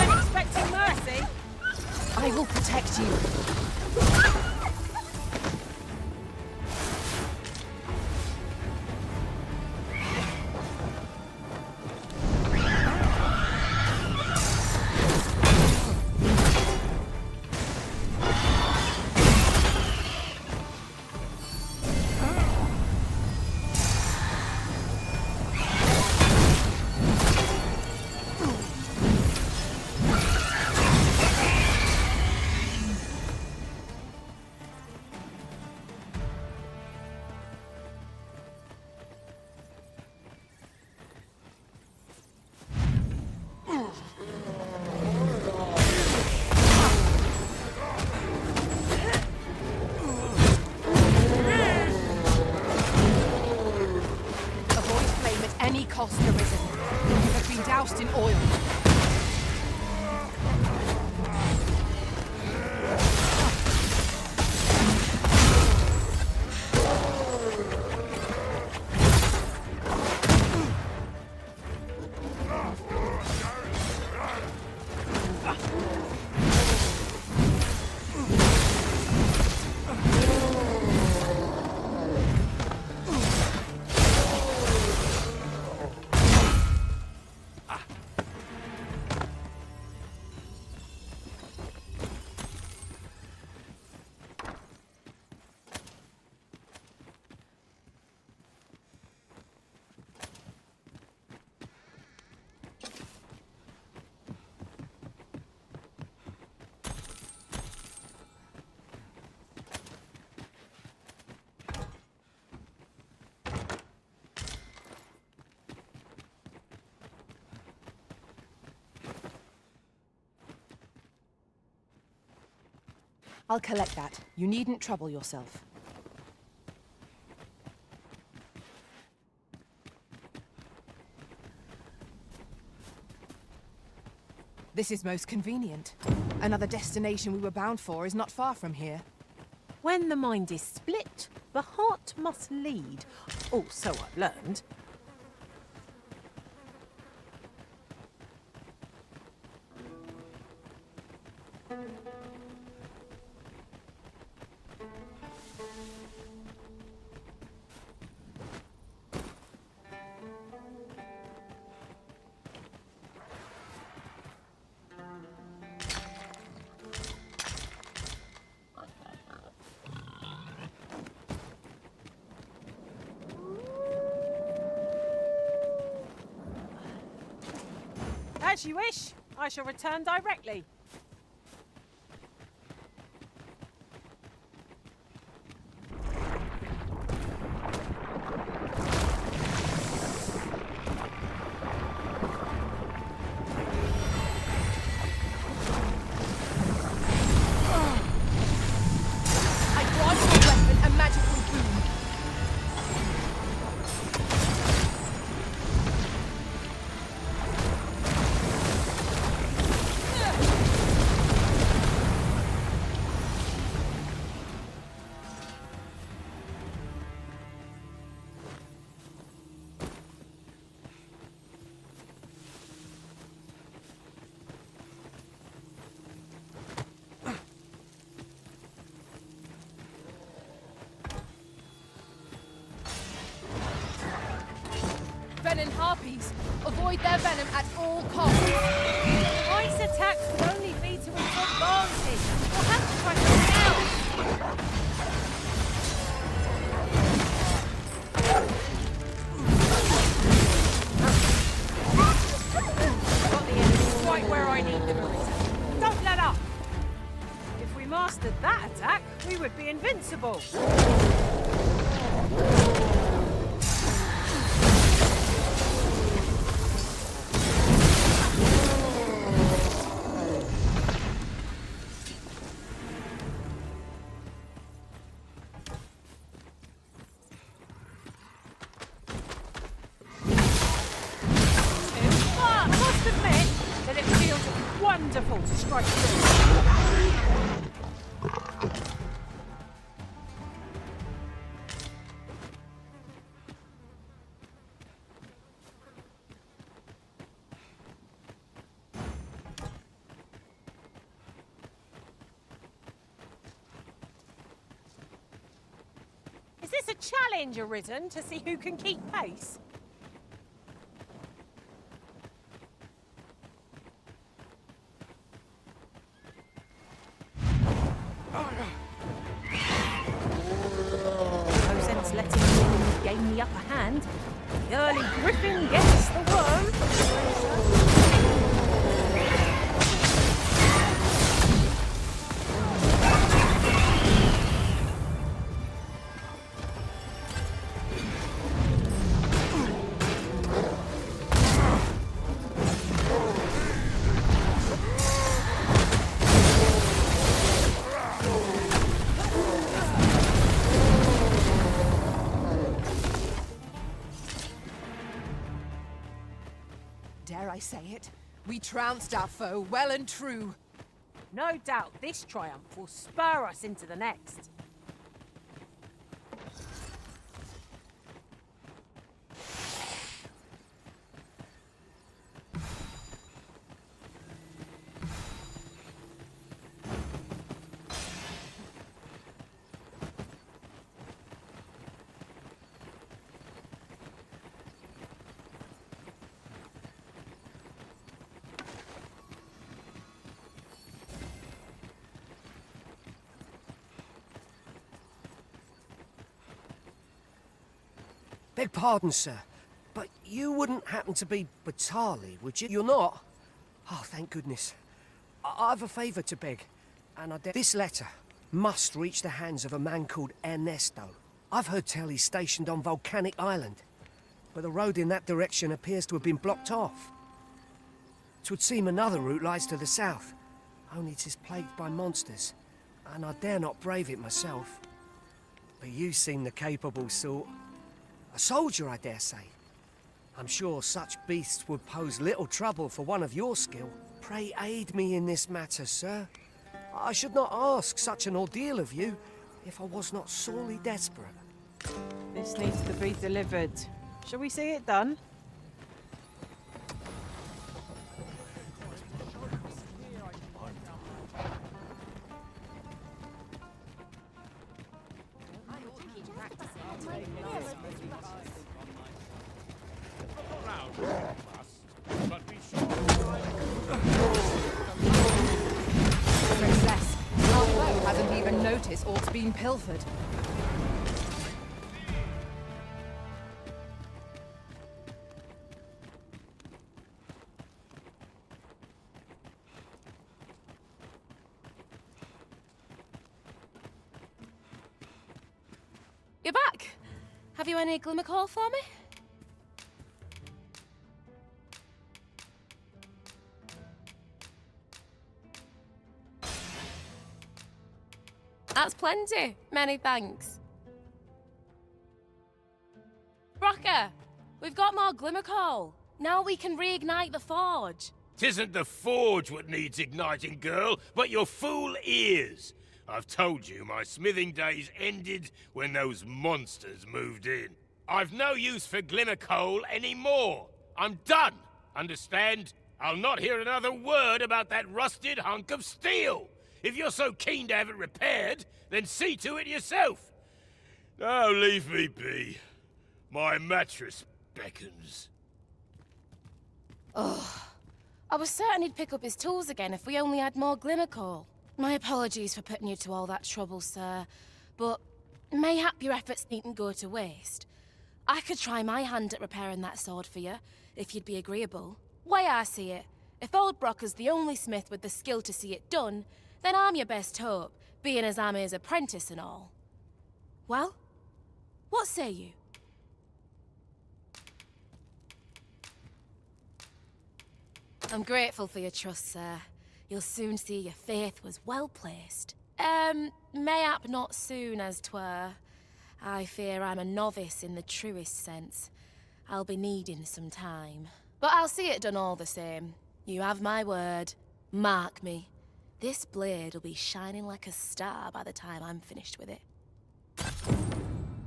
I'm expecting mercy. I will protect you. Cost arisen. You have been doused in oil. I'll collect that. You needn't trouble yourself. This is most convenient. Another destination we were bound for is not far from here. When the mind is split, the heart must lead. Oh, so I've learned. As you wish. I shall return directly. I grant your weapon a magical boon. vermin harpies. Avoid their venom at all costs. Ice attacks would only be to its advantage. We'll have to try something else. Got the enemy right where I need them. Don't let up. If we mastered that attack, we would be invincible. Wonderful to strike through. Is this a challenge, Arisen, to see who can keep pace? No sense letting him gain the upper hand. The early griffin gets the worm. Dare I say it? We trounced our foe well and true. No doubt this triumph will spur us into the next. Beg pardon, sir, but you wouldn't happen to be Batali, would you? You're not? Oh, thank goodness. I've a favour to beg, and this letter must reach the hands of a man called Ernesto. I've heard tell he's stationed on Volcanic Island, but the road in that direction appears to have been blocked off. 'Twould seem another route lies to the south, only 'tis plagued by monsters, and I dare not brave it myself. But you seem the capable sort. A soldier, I dare say. I'm sure such beasts would pose little trouble for one of your skill. Pray aid me in this matter, sir. I should not ask such an ordeal of you if I was not sorely desperate. This needs to be delivered. Shall we see it done? Success. Our foe hasn't even noticed aught's been pilfered. You're back. Have you any glimmer call for me? That's plenty. Many thanks. Brocker, we've got more glimmer coal. Now we can reignite the forge. 'Tisn't the forge what needs igniting, girl, but your fool ears. I've told you my smithing days ended when those monsters moved in. I've no use for glimmer coal anymore. I'm done, understand? I'll not hear another word about that rusted hunk of steel. If you're so keen to have it repaired, then see to it yourself. Now leave me be. My mattress beckons. Ugh. I was certain he'd pick up his tools again if we only had more glimmer coal. My apologies for putting you to all that trouble, sir. But mayhap your efforts needn't go to waste. I could try my hand at repairing that sword for you, if you'd be agreeable. Way I see it, if old Brocker's the only smith with the skill to see it done, then I'm your best hope, being as I'm his apprentice and all. Well, what say you? I'm grateful for your trust, sir. You'll soon see your faith was well placed. Mayhap not soon as 'twere. I fear I'm a novice in the truest sense. I'll be needing some time. But I'll see it done all the same. You have my word. Mark me. This blade will be shining like a star by the time I'm finished with it.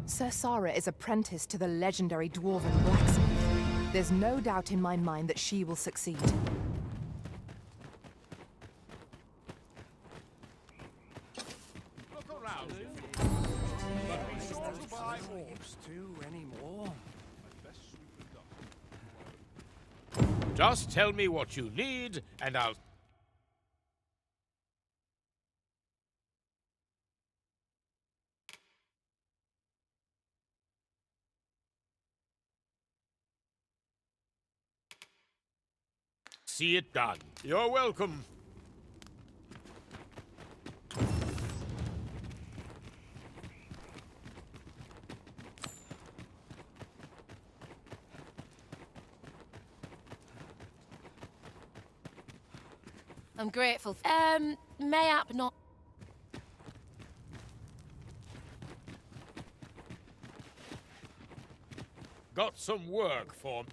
Sir Sara is apprenticed to the legendary Dwarven blacksmith. There's no doubt in my mind that she will succeed. Just tell me what you need, and I'll... see it done. You're welcome. I'm grateful. Mayhap not. Got some work for me.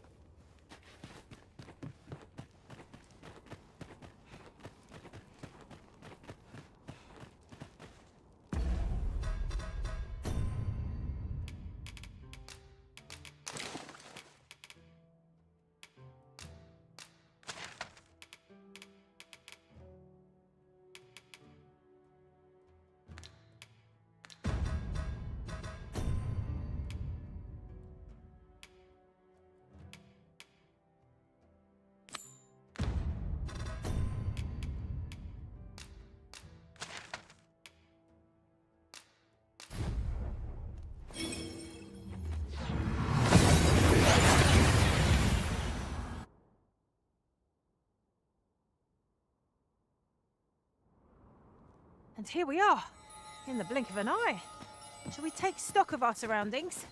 And here we are, in the blink of an eye. Shall we take stock of our surroundings?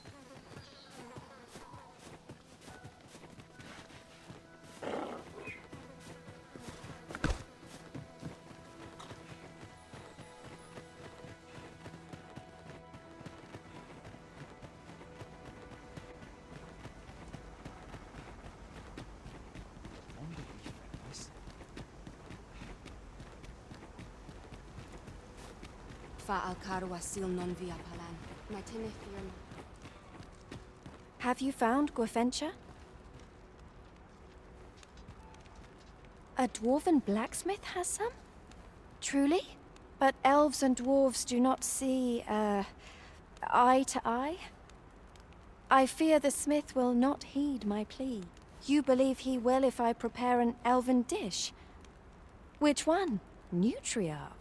Have you found Gwefencha? A dwarven blacksmith has some? Truly? But elves and dwarves do not see, eye to eye? I fear the smith will not heed my plea. You believe he will if I prepare an elven dish? Which one? Nutriarb?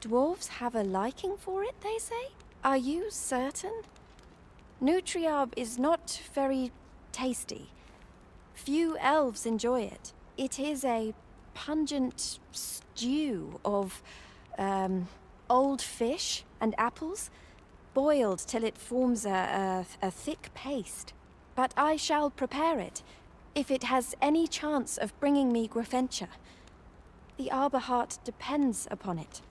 Dwarves have a liking for it, they say? Are you certain? Nutriarb is not very tasty. Few elves enjoy it. It is a pungent stew of, old fish and apples, boiled till it forms a thick paste. But I shall prepare it, if it has any chance of bringing me Gwefencha. The Arbor Heart depends upon it.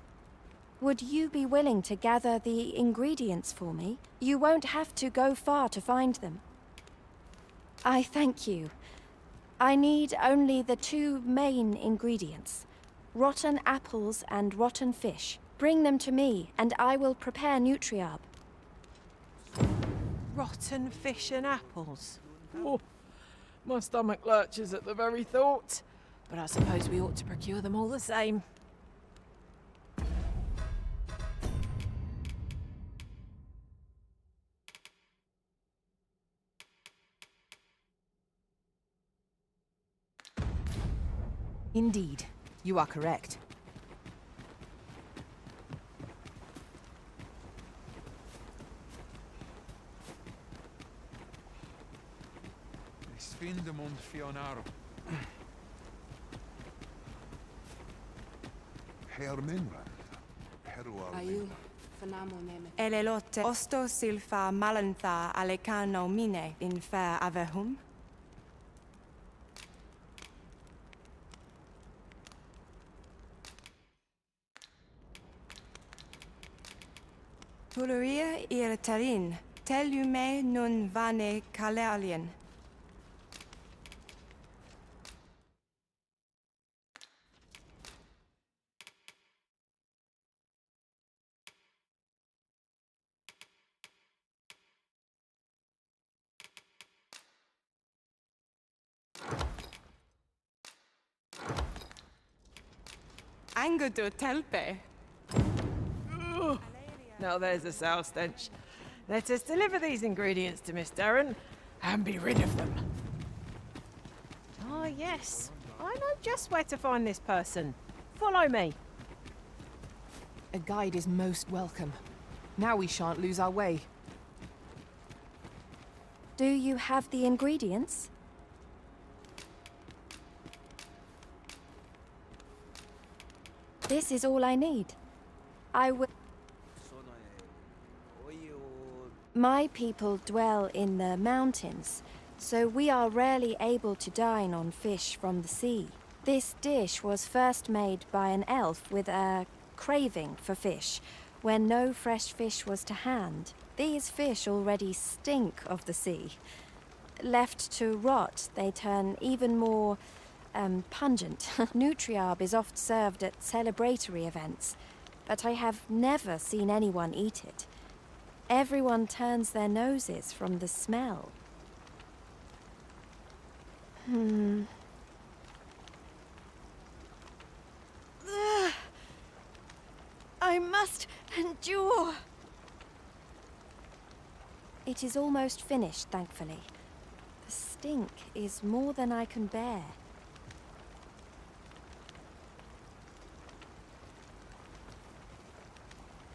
Would you be willing to gather the ingredients for me? You won't have to go far to find them. I thank you. I need only the two main ingredients, rotten apples and rotten fish. Bring them to me, and I will prepare Nutriarb. Rotten fish and apples. Oh, my stomach lurches at the very thought. But I suppose we ought to procure them all the same. Indeed, you are correct. Svindemund Fionaro. Herr Minrand. Ayu, Fanamo Neme. Elelote osto silfa malantha alecano mine in fair avehum. Tuluria ir tarin, telume nun vane kalerlien. Angudu telpe. Now there's a sour stench. Let us deliver these ingredients to Miss Darren and be rid of them. Ah, yes. I know just where to find this person. Follow me. A guide is most welcome. Now we shan't lose our way. Do you have the ingredients? This is all I need. I will... My people dwell in the mountains, so we are rarely able to dine on fish from the sea. This dish was first made by an elf with a craving for fish, when no fresh fish was to hand. These fish already stink of the sea. Left to rot, they turn even more pungent. Nutriarb is oft served at celebratory events, but I have never seen anyone eat it. Everyone turns their noses from the smell. I must endure. It is almost finished, thankfully. The stink is more than I can bear.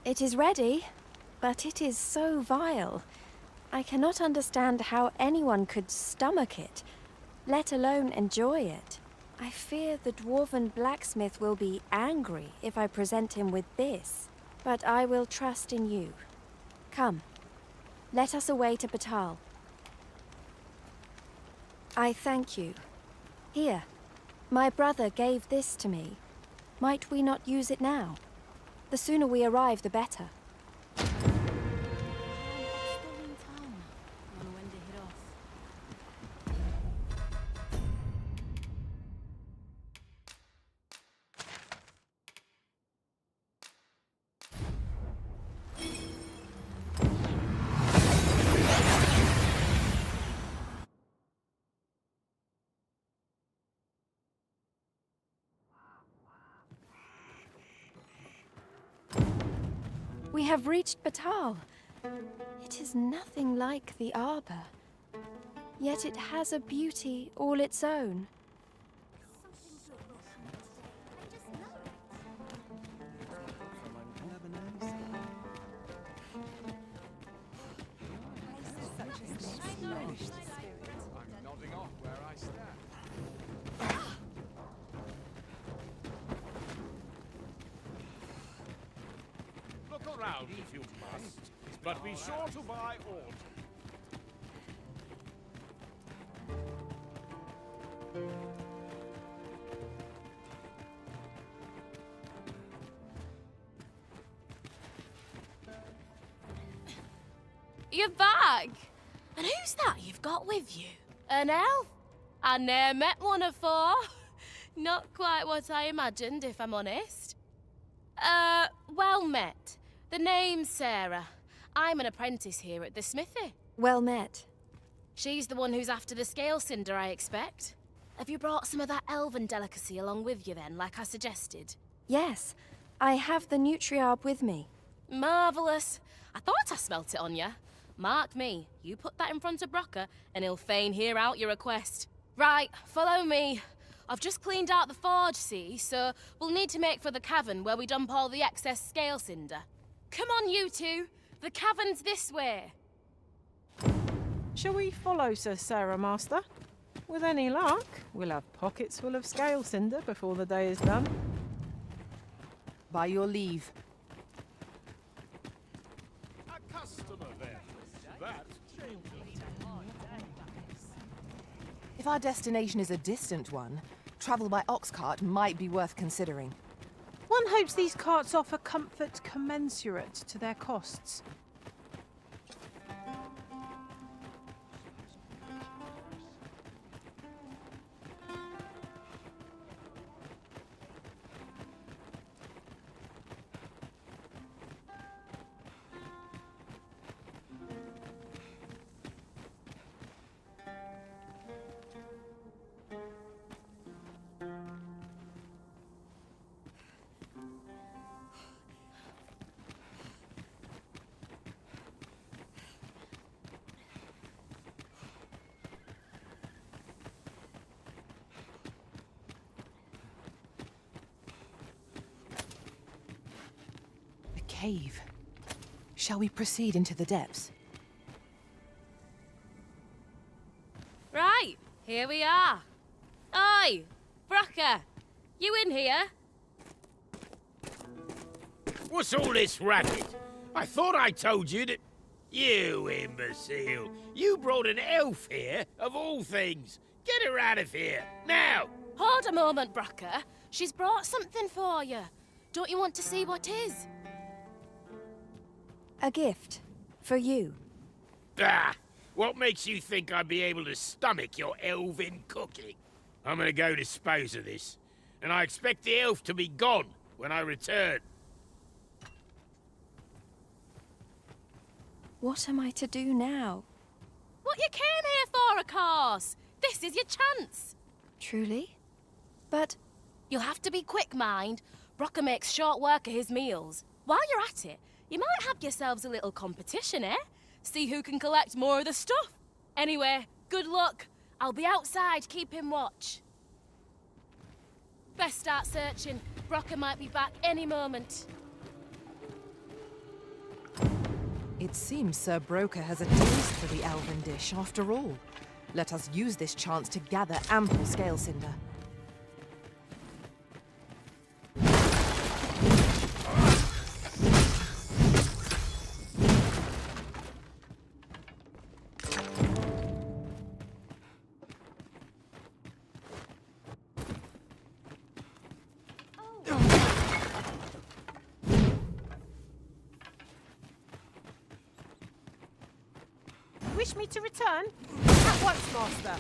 It is ready, but it is so vile. I cannot understand how anyone could stomach it, let alone enjoy it. I fear the dwarven blacksmith will be angry if I present him with this, but I will trust in you. Come, let us away to Batal. I thank you. Here, my brother gave this to me. Might we not use it now? The sooner we arrive, the better. We have reached Batal. It is nothing like the arbor. Yet it has a beauty all its own. I'm nodding off where I stand. Look around if you must, but be sure to buy autumn. You're back! And who's that you've got with you? An elf? I ne'er met one afore. Not quite what I imagined, if I'm honest. Well met. The name's Sarah. I'm an apprentice here at the smithy. Well met. She's the one who's after the scale cinder, I expect. Have you brought some of that elven delicacy along with you then, like I suggested? Yes, I have the Nutriarb with me. Marvellous. I thought I smelt it on you. Mark me, you put that in front of Brocker, and he'll fain hear out your request. Right, follow me. I've just cleaned out the forge, see, so we'll need to make for the cavern where we dump all the excess scale cinder. Come on, you two. The cavern's this way. Shall we follow Sir Sarah, Master? With any luck, we'll have pockets full of scale cinder before the day is done. By your leave. A customer there. That If our destination is a distant one, travel by ox cart might be worth considering. One hopes these carts offer comfort commensurate to their costs. Cave. Shall we proceed into the depths? Right, here we are. Oi, Brocker, you in here? What's all this racket? I thought I told you that... You imbecile! You brought an elf here, of all things! Get her out of here, now! Hold a moment, Brocker. She's brought something for you. Don't you want to see what is? A gift. For you. Bah! What makes you think I'd be able to stomach your elven cooking? I'm gonna go dispose of this, and I expect the elf to be gone when I return. What am I to do now? What you came here for, of course. This is your chance. Truly? But... You'll have to be quick, mind. Brocker makes short work of his meals. While you're at it, you might have yourselves a little competition, eh? See who can collect more of the stuff. Anyway, good luck. I'll be outside keeping watch. Best start searching. Brocker might be back any moment. It seems Sir Broker has a taste for the elven dish after all. Let us use this chance to gather ample scale cinder. Wish me to return? At once, Master.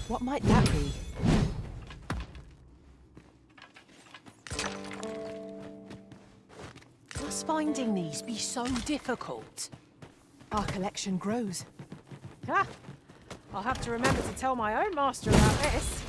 What might that be? Must finding these be so difficult? Our collection grows. Ah, I'll have to remember to tell my own master about this.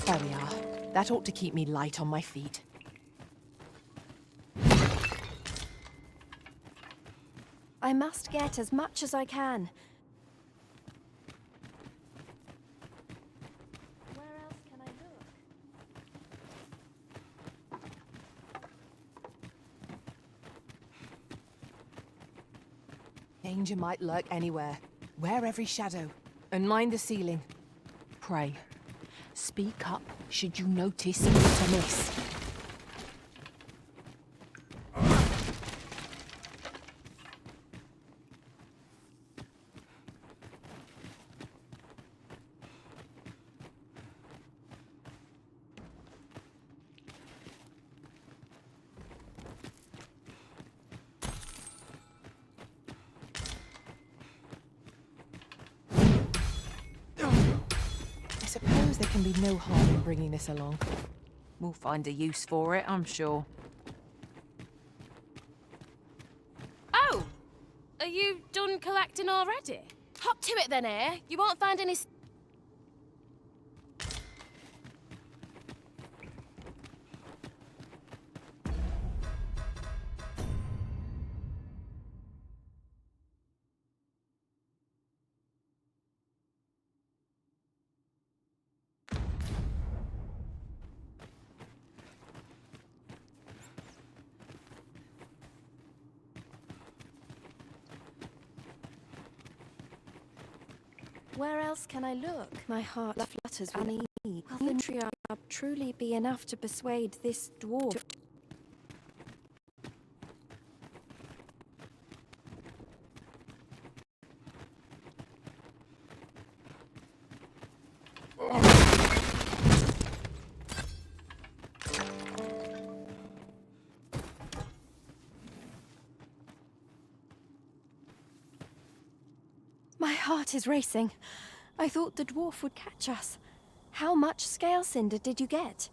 There we are. That ought to keep me light on my feet. I I must get as much as I can. Where else can I look? Danger might lurk anywhere. Wear every shadow. And mind the ceiling. Pray. Speak up should you notice aught amiss. I suppose there can be no harm in bringing this along. We'll find a use for it, I'm sure. Oh! Are you done collecting already? Hop to it then, eh? You won't find any... Where else can I look? My heart flutters with need. Will the matriarch truly be enough to persuade this dwarf? My heart is racing. I thought the dwarf would catch us. How much scale cinder did you get?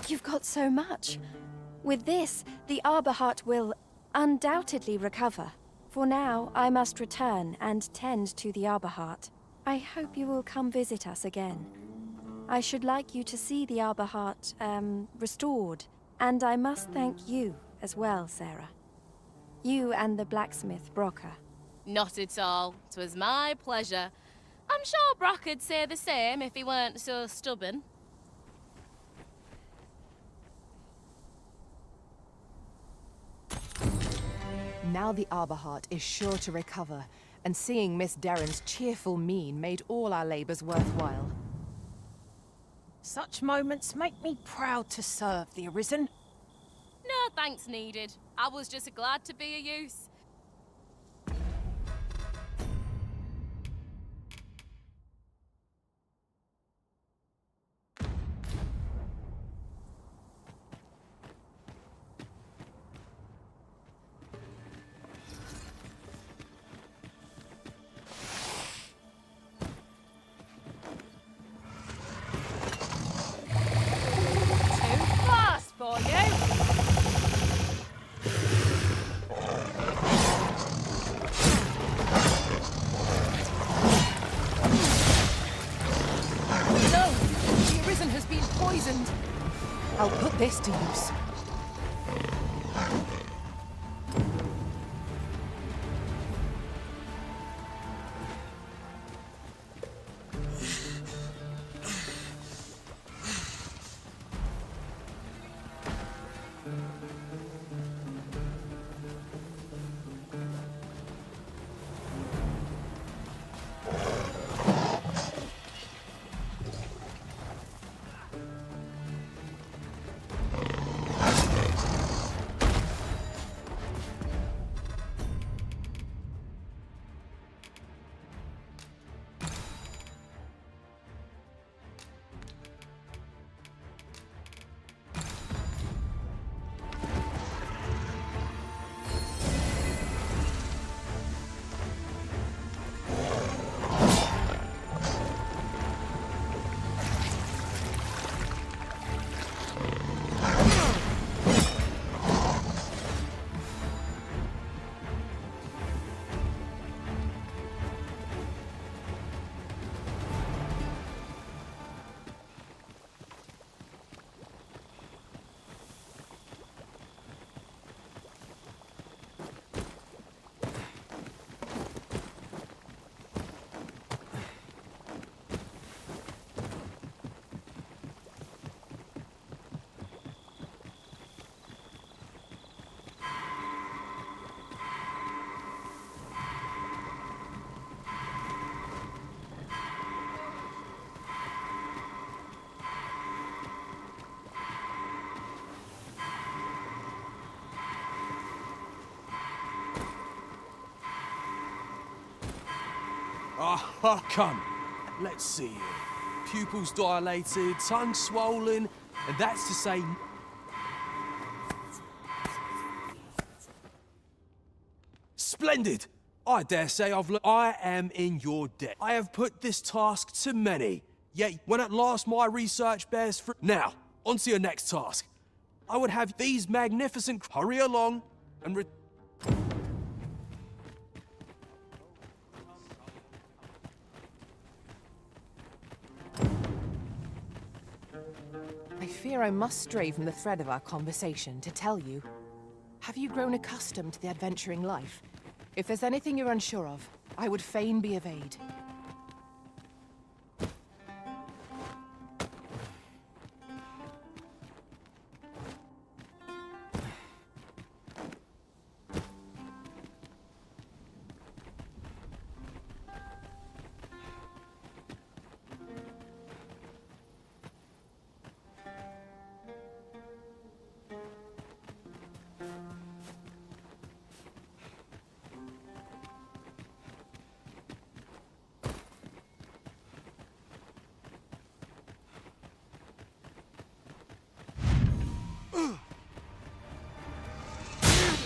You've got so much. With this, the Arbor Heart will undoubtedly recover. For now, I must return and tend to the Arbor Heart. I hope you will come visit us again. I should like you to see the Arbor Heart, restored. And I must thank you as well, Sarah. You and the blacksmith, Brocker. Not at all. 'Twas my pleasure. I'm sure Brock'd say the same if he weren't so stubborn. Now the Arbor Heart is sure to recover, and seeing Miss Darren's cheerful mien made all our labors worthwhile. Such moments make me proud to serve the Arisen. No thanks needed. I was just glad to be of use. Too fast for you. No! The Arisen has been poisoned! I'll put this to use. Oh, come. Let's see here. Pupils dilated, tongue swollen, and that's to say... Splendid! I dare say I am in your debt. I have put this task to many, yet when at last my research bears fruit... Now, on to your next task. I would have these magnificent... Hurry along and... I fear I must stray from the thread of our conversation to tell you. Have you grown accustomed to the adventuring life? If there's anything you're unsure of, I would fain be of aid.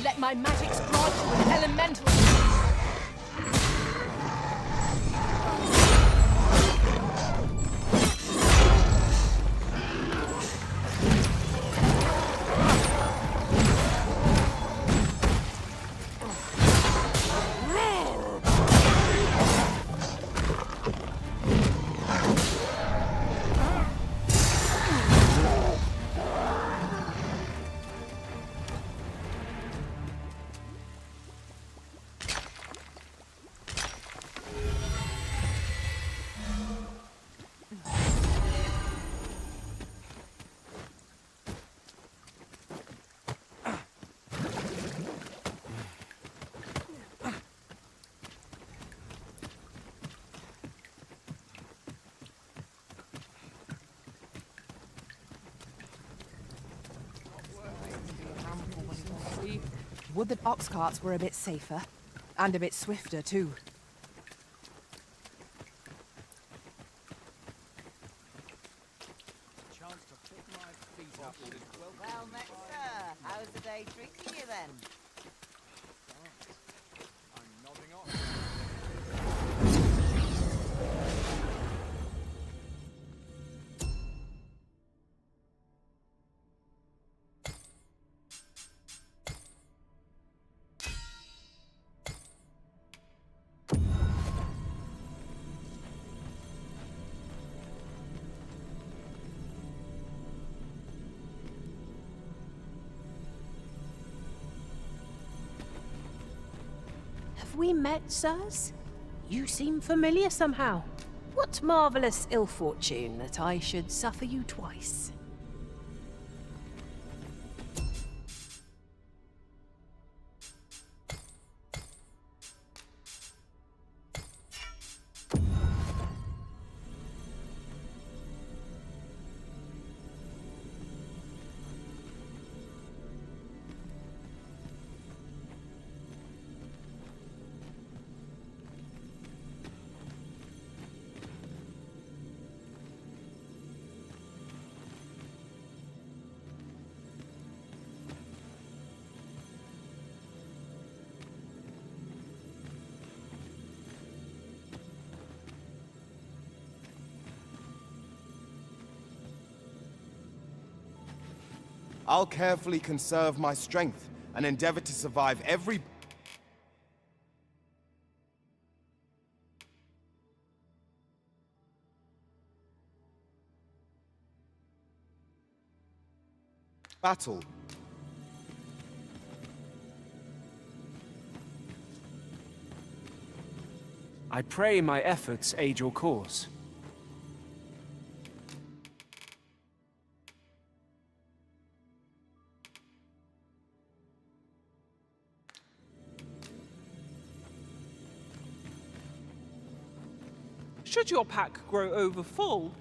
Let my magics grant you an elemental... Would that ox carts were a bit safer, and a bit swifter too. Well met, sir. How's the day treating you then? I'm nodding off. Have we met, sirs? You seem familiar somehow. What marvellous ill fortune that I should suffer you twice. I'll carefully conserve my strength and endeavor to survive every... battle. I pray my efforts aid your cause. Should your pack grow over full,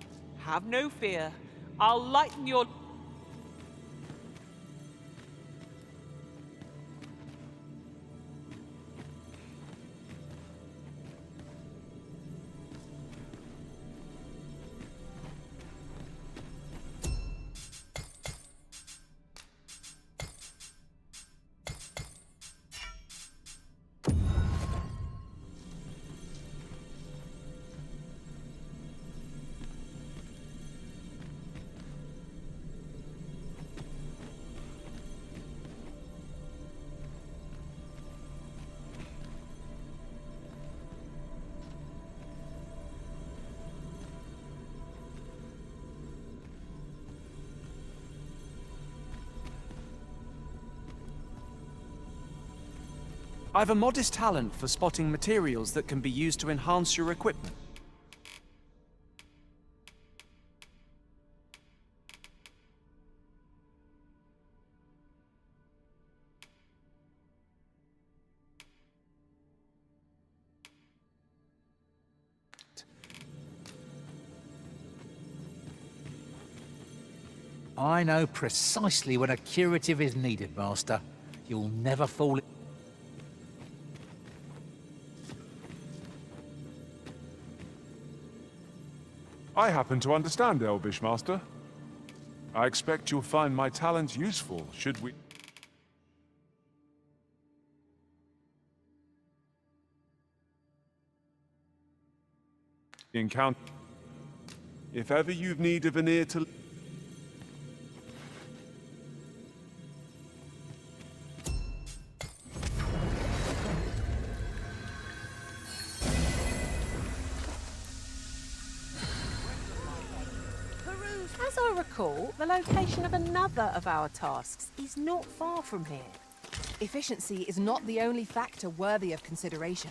have no fear. I'll lighten your... I've a modest talent for spotting materials that can be used to enhance your equipment. I know precisely when a curative is needed, Master. You'll never fall. I happen to understand Elvish, Master. I expect you'll find my talents useful, should we... encounter... If ever you've need of an ear to... As I recall, the location of another of our tasks is not far from here. Efficiency is not the only factor worthy of consideration.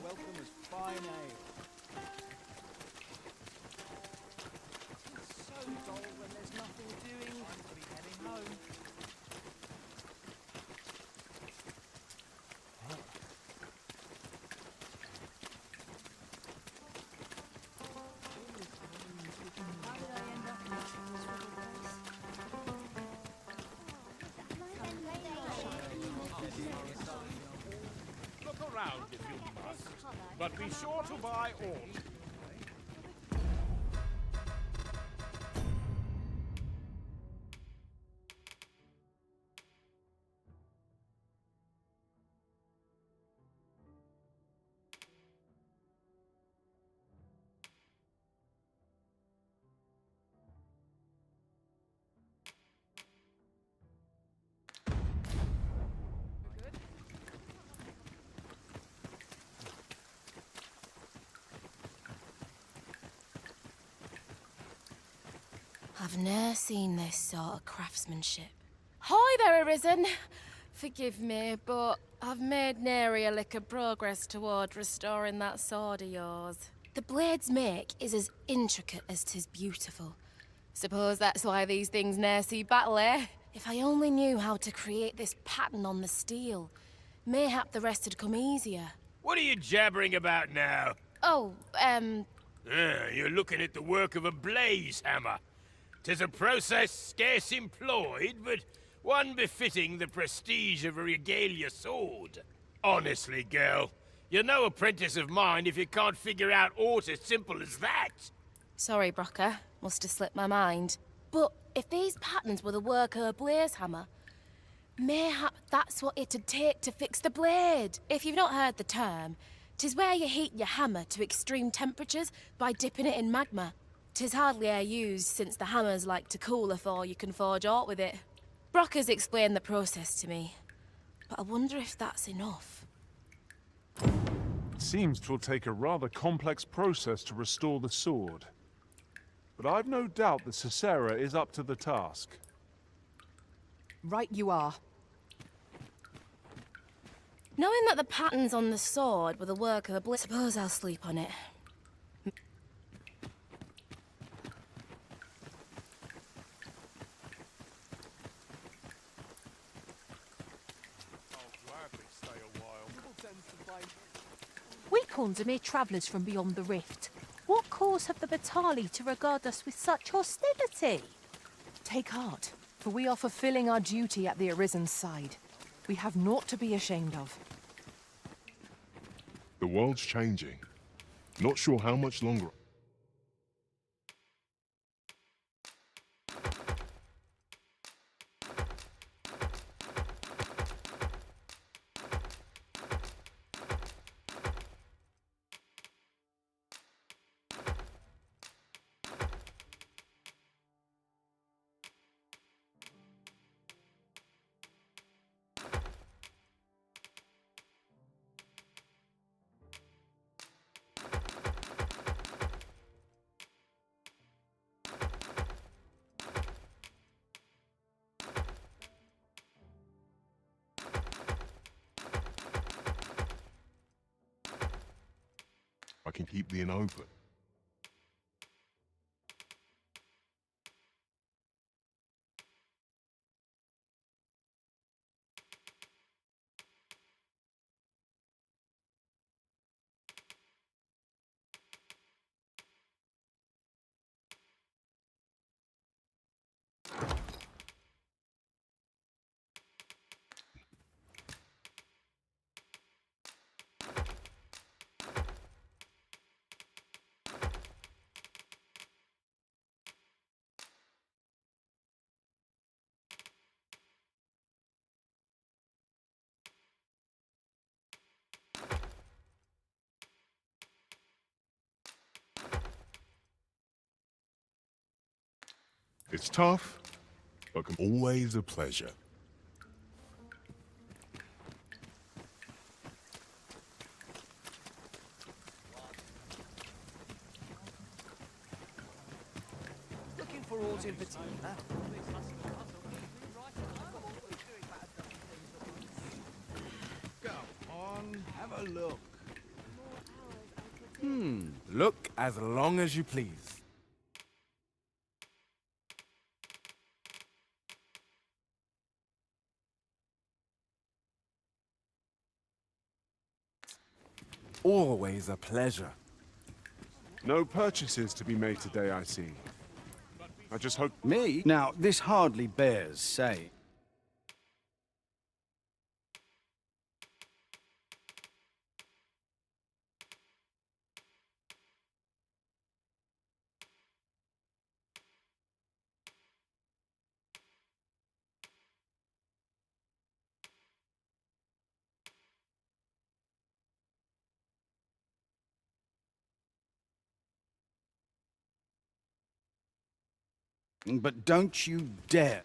Welcome as fine ale. It's so dull when there's nothing doing. Time to be heading home. Look around if you must, but be sure to buy all. I've ne'er seen this sort of craftsmanship. Hi there, Arisen. Forgive me, but I've made nary a lick of progress toward restoring that sword of yours. The blade's make is as intricate as 'tis beautiful. Suppose that's why these things ne'er see battle, eh? If I only knew how to create this pattern on the steel, mayhap the rest had come easier. What are you jabbering about now? Oh, You're looking at the work of a blaze hammer. 'Tis a process scarce employed, but one befitting the prestige of a regalia sword. Honestly, girl, you're no apprentice of mine if you can't figure out aught as simple as that. Sorry, Brocker. Must have slipped my mind. But if these patterns were the work of a blaze hammer, mayhap that's what it'd take to fix the blade. If you've not heard the term, 'tis where you heat your hammer to extreme temperatures by dipping it in magma. 'Tis hardly e'er used since the hammers like to cool afore you can forge aught with it. Brocker's explained the process to me, but I wonder if that's enough. It seems 'twill take a rather complex process to restore the sword. But I've no doubt that Cicera is up to the task. Right you are. Knowing that the patterns on the sword were the work of a blaze, suppose I'll sleep on it. We Corns are mere travellers from beyond the rift. What cause have the Batali to regard us with such hostility? Take heart, for we are fulfilling our duty at the Arisen's side. We have naught to be ashamed of. The world's changing. Not sure how much longer. I can keep the inn open. It's tough, but always a pleasure. Looking for aught in particular? Go on, have a look. Look as long as you please. Always a pleasure. No purchases to be made today, I see. I just hope... Me? Now, this hardly bears saying. But don't you dare.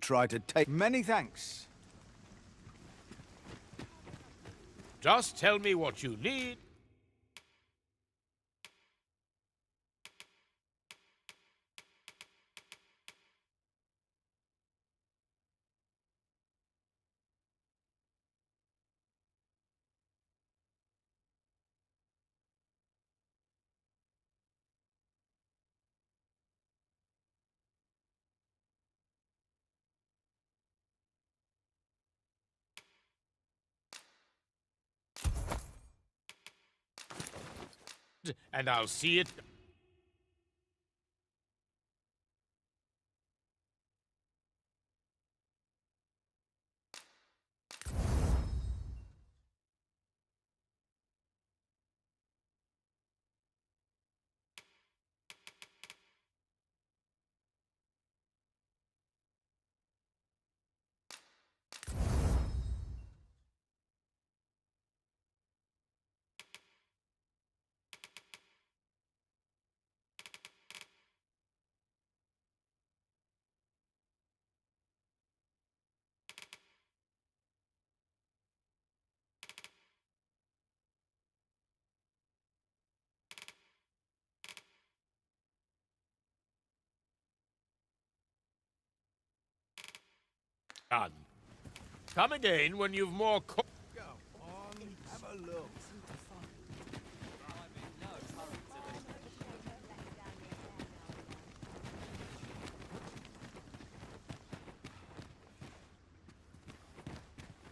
Try to take... Many thanks. Just tell me what you need. And I'll see it. Done. Come again when you've more Go on, have a look.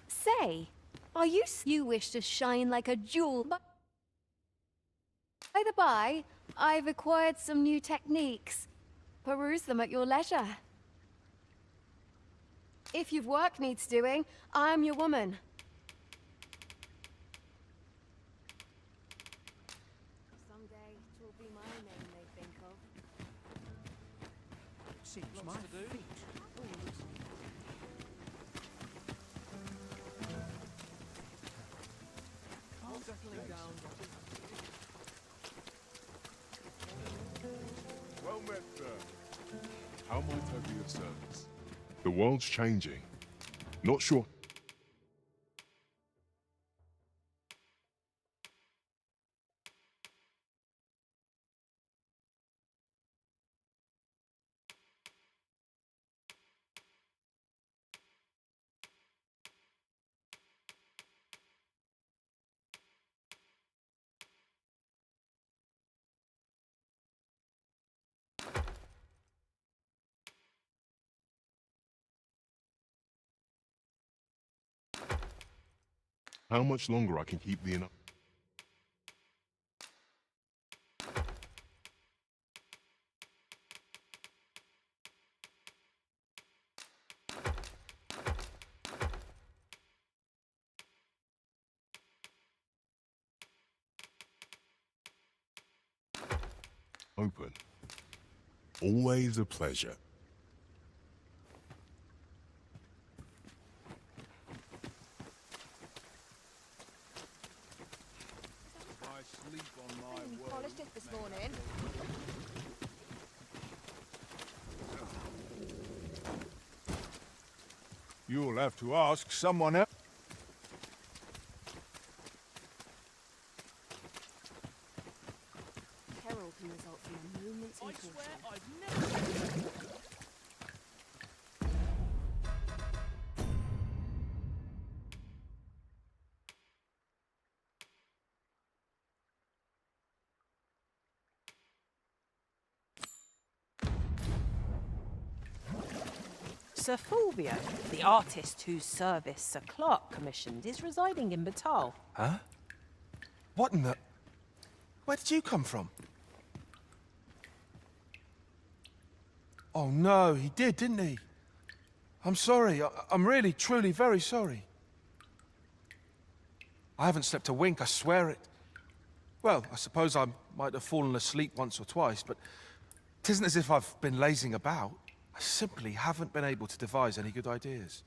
Say, are you wish to shine like a jewel? By the by, I've acquired some new techniques. Peruse them at your leisure. If you've work needs doing, I'm your woman. Someday, 'twill be my name they think of. Seems my feet. Settling down. Well met, sir. How might I be of service? The world's changing. Not sure. How much longer I can keep the open. Always a pleasure. I sleep on my world. Polished it this morning. You'll have to ask someone else. Peril can result from a moment's I impulsion. swear I've never... Sir Fulvio, the artist whose service Sir Clark commissioned, is residing in Batal. Huh? What in the... Where did you come from? Oh no, he did, didn't he? I'm sorry. I'm really, truly very sorry. I haven't slept a wink, I swear it. Well, I suppose I might have fallen asleep once or twice, but it isn't as if I've been lazing about. I simply haven't been able to devise any good ideas.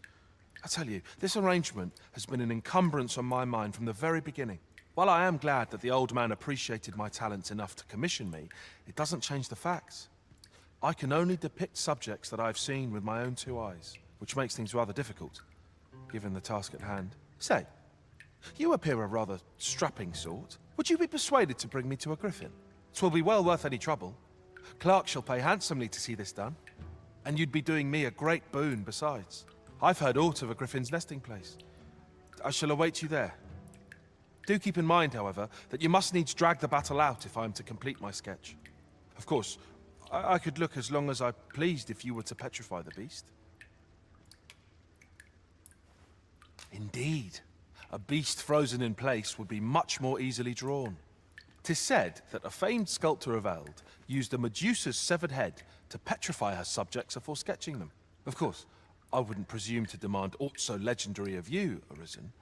I tell you, this arrangement has been an encumbrance on my mind from the very beginning. While I am glad that the old man appreciated my talents enough to commission me, it doesn't change the facts. I can only depict subjects that I've seen with my own two eyes, which makes things rather difficult, given the task at hand. Say, you appear a rather strapping sort. Would you be persuaded to bring me to a griffin? 'Twill be well worth any trouble. Clark shall pay handsomely to see this done. And you'd be doing me a great boon besides. I've heard aught of a griffin's nesting place. I shall await you there. Do keep in mind, however, that you must needs drag the battle out if I am to complete my sketch. Of course, I could look as long as I pleased if you were to petrify the beast. Indeed, a beast frozen in place would be much more easily drawn. 'Tis said that a famed sculptor of Eld used a Medusa's severed head to petrify her subjects before sketching them. Of course, I wouldn't presume to demand aught so legendary of you, Arisen.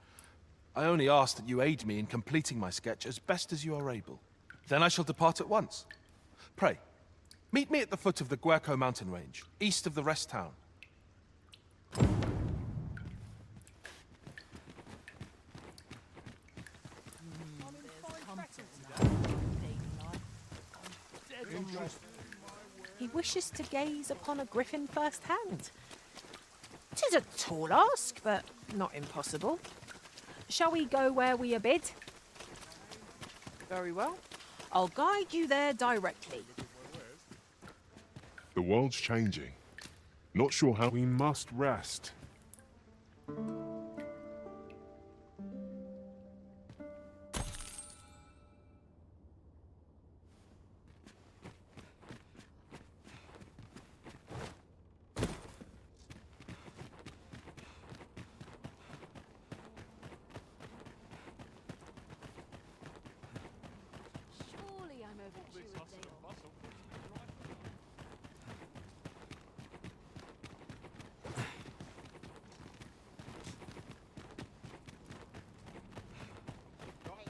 I only ask that you aid me in completing my sketch as best as you are able. Then I shall depart at once. Pray, meet me at the foot of the Guerco mountain range, east of the rest town. He wishes to gaze upon a griffin firsthand. 'Tis a tall ask, but not impossible. Shall we go where we are bid? Very well. I'll guide you there directly. The world's changing. Not sure how... We must rest.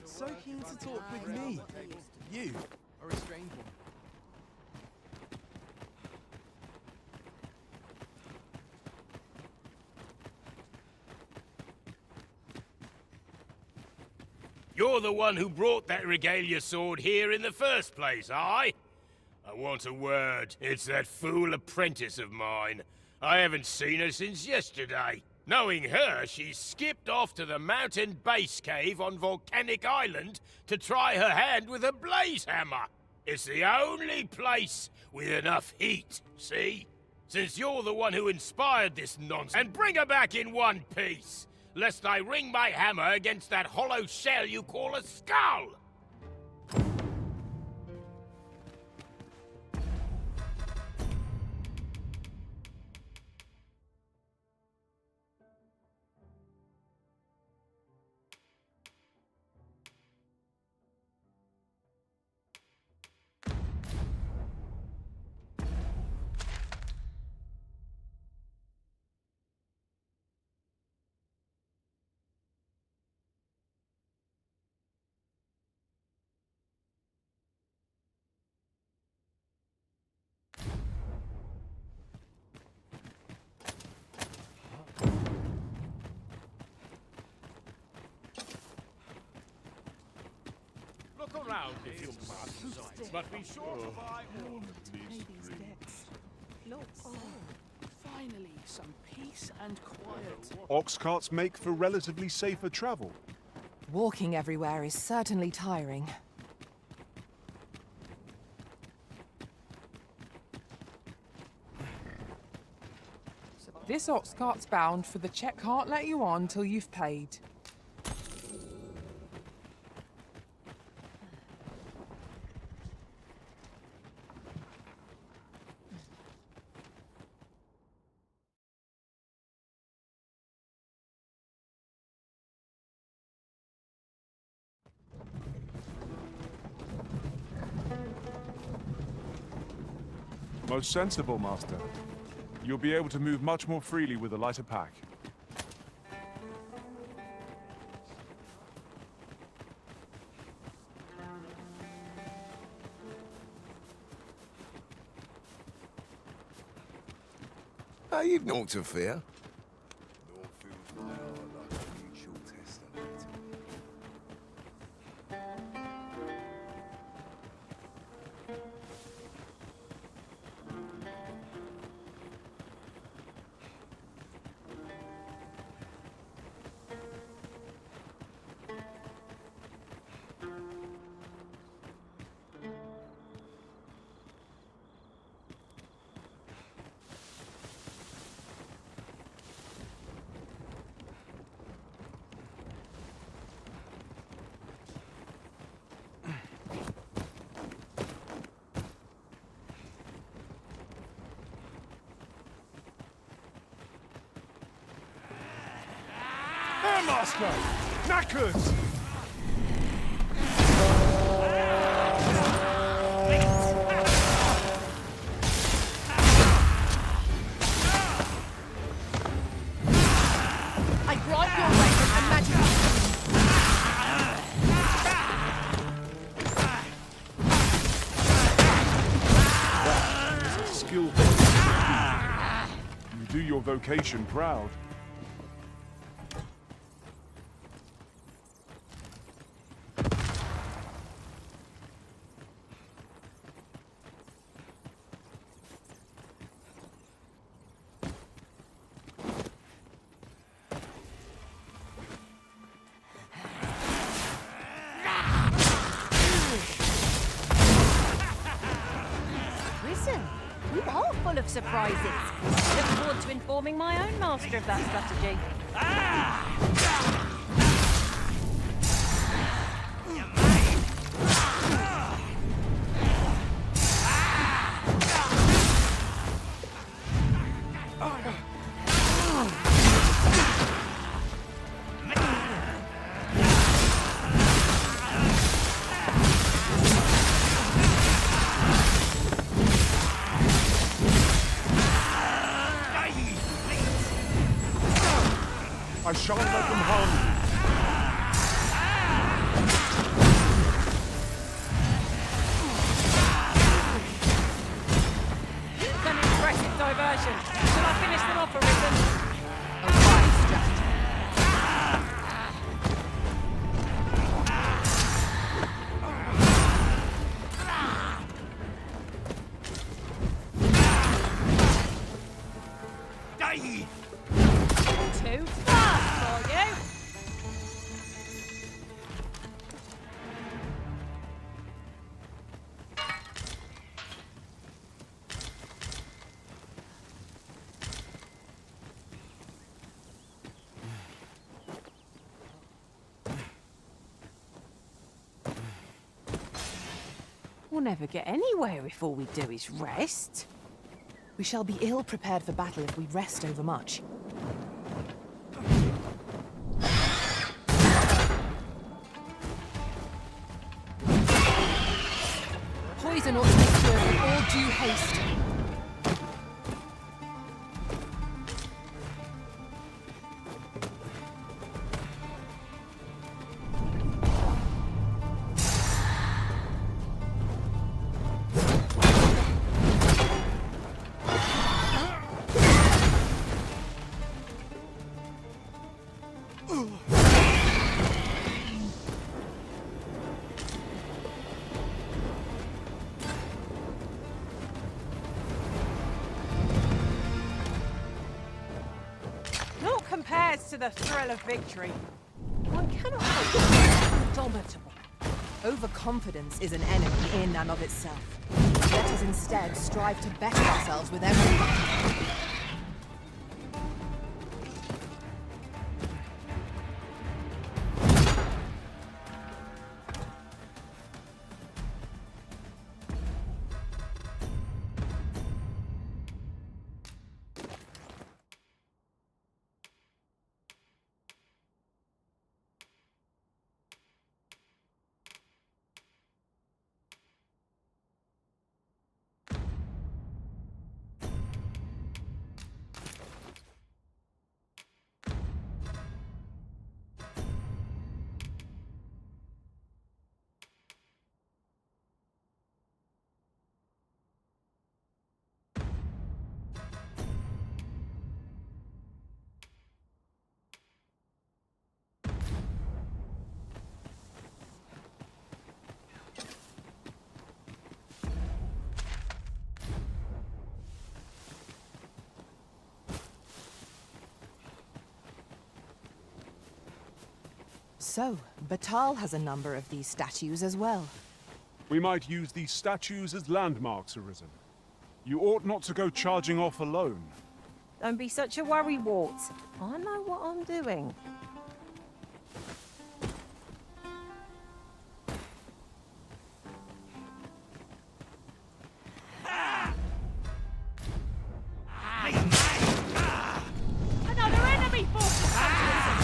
So keen to talk with me. You are a strange one. You're the one who brought that regalia sword here in the first place, aye? I want a word. It's that fool apprentice of mine. I haven't seen her since yesterday. Knowing her, she's skipped off to the mountain base cave on Volcanic Island to try her hand with a blaze hammer. It's the only place with enough heat, see? Since you're the one who inspired this nonsense, and bring her back in one piece, lest I ring my hammer against that hollow shell you call a skull! Look around if you must, but be sure to buy all these decks. Look, finally, some peace and quiet. Ox carts make for relatively safer travel. Walking everywhere is certainly tiring. This ox cart's bound for the check can't let you on till you've paid. Most sensible, Master. You'll be able to move much more freely with a lighter pack. You've naught to fear. Master! Knackers! I grant your right and magic. Skillful. You do your vocation proud. You are full of surprises. Look forward to informing my own master of that strategy. shan't let them harm you. It's an impressive diversion. Shall I finish them off, Arisen? A wise strategy. Too fast for you. We'll never get anywhere if all we do is rest. We shall be ill prepared for battle if we rest overmuch. Poison ought to be cured with all due haste. Naught compares to the thrill of victory. One cannot help but indomitable. Overconfidence is an enemy in and of itself. Let us instead strive to better ourselves with every battle. So, Batal has a number of these statues as well. We might use these statues as landmarks, Arisen. You ought not to go charging off alone. Don't be such a worrywart. I know what I'm doing. Another enemy force has come to us.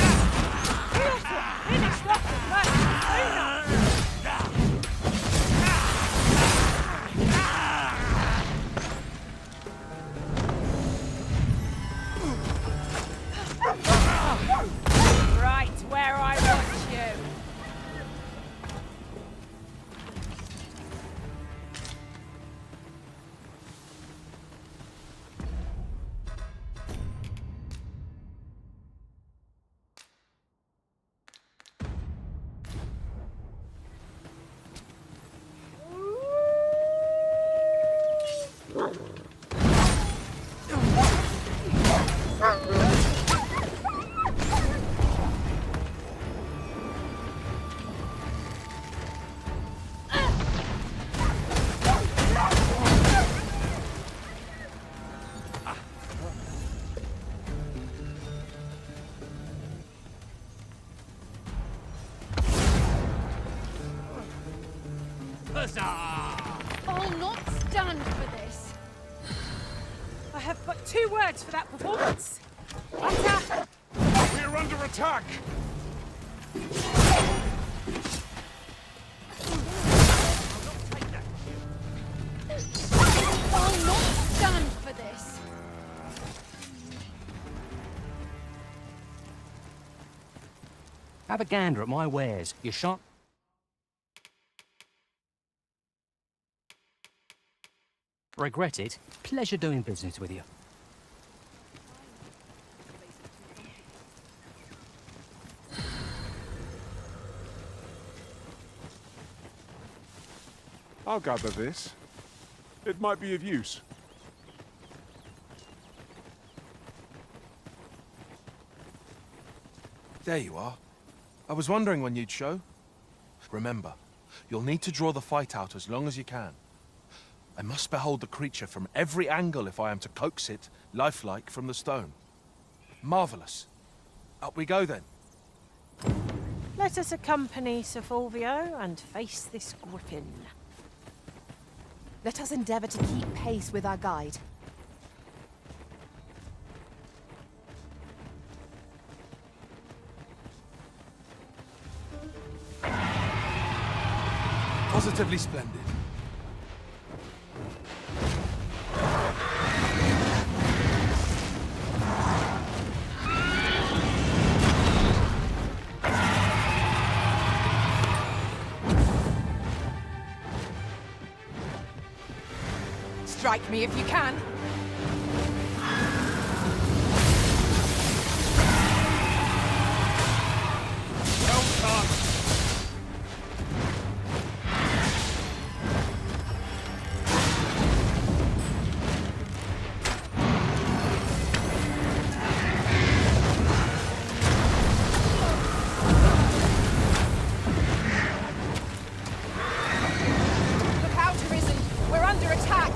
We ought to have finished off the merchant sooner. Right where I want you. I'll not stand for this. I have but 2 words for that performance. Utter. We're under attack! I'll not stand for this. Have a gander at my wares. You shan't... regret it. Pleasure doing business with you. I'll gather this. It might be of use. There you are. I was wondering when you'd show. Remember, you'll need to draw the fight out as long as you can. I must behold the creature from every angle if I am to coax it, lifelike, from the stone. Marvelous. Up we go then. Let us accompany Sir Fulvio and face this griffin. Let us endeavor to keep pace with our guide. Positively splendid. Strike me if you can. Look out, Arisen! We're under attack!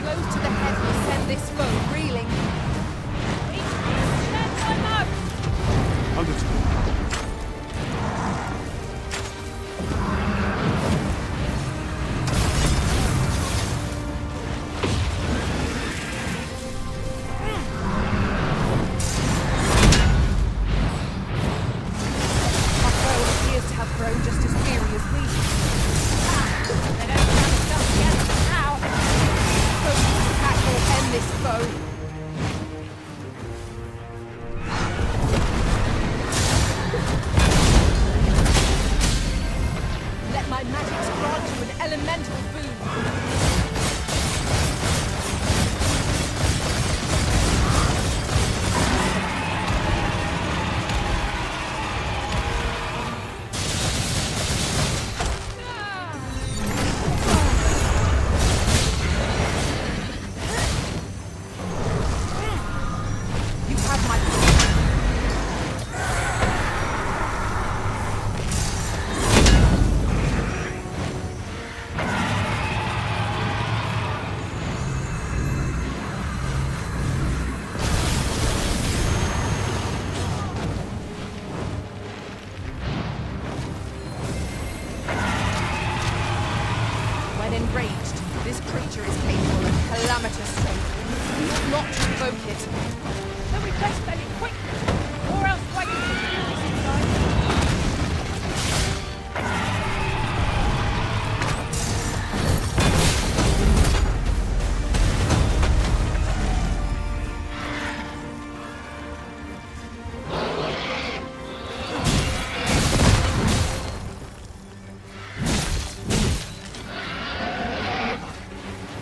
Blows to the head will send this foe reeling. Understood. Our foe appears to have grown just as weary as we. They don't have enough against us now. Focused attack will end this foe. Let my magics grant you an elemental boon. You have my When enraged, this creature is capable of calamitous strength. We ought not to provoke it. Then we best spell it quick, or else I can continue this inside.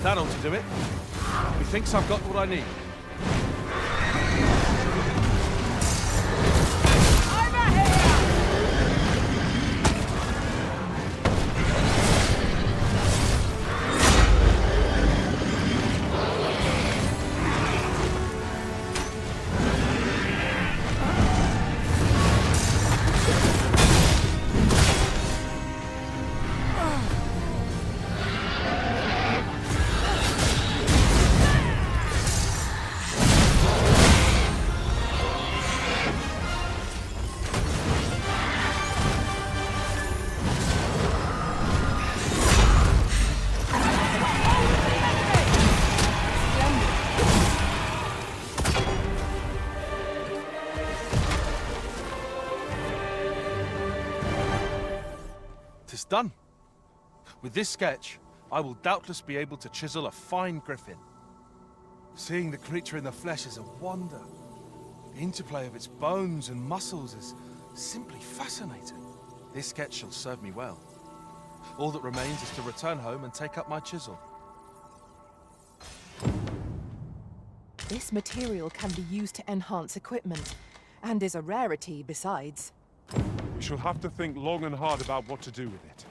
That ought to do it. Methinks I've got what I need. is done. With this sketch, I will doubtless be able to chisel a fine griffin. Seeing the creature in the flesh is a wonder. The interplay of its bones and muscles is simply fascinating. This sketch shall serve me well. All that remains is to return home and take up my chisel. This material can be used to enhance equipment, and is a rarity besides. We shall have to think long and hard about what to do with it.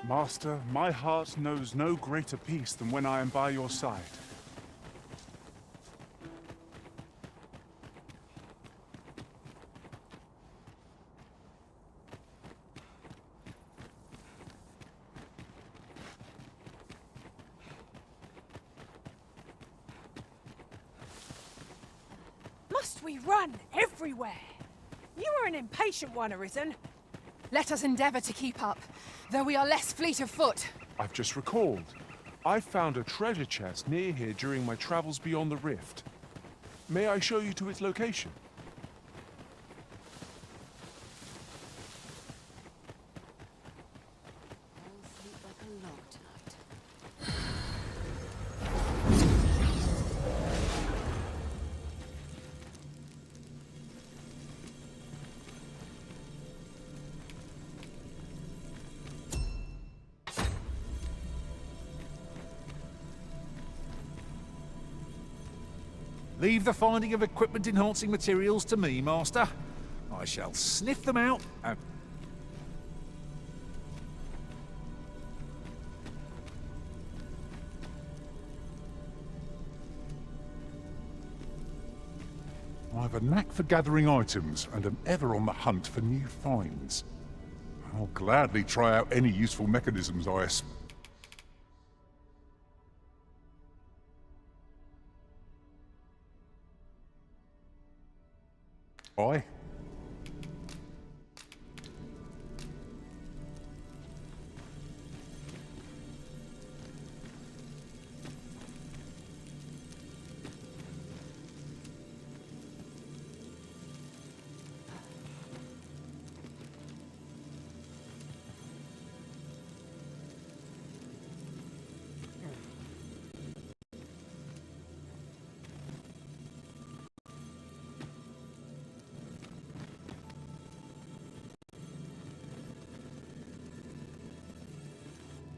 Master, my heart knows no greater peace than when I am by your side. Must we run everywhere? You are an impatient one, Arisen. Let us endeavor to keep up, though we are less fleet of foot. I've just recalled. I found a treasure chest near here during my travels beyond the rift. May I show you to its location? Leave the finding of equipment-enhancing materials to me, Master. I shall sniff them out and... I have a knack for gathering items and am ever on the hunt for new finds. I'll gladly try out any useful mechanisms Aye.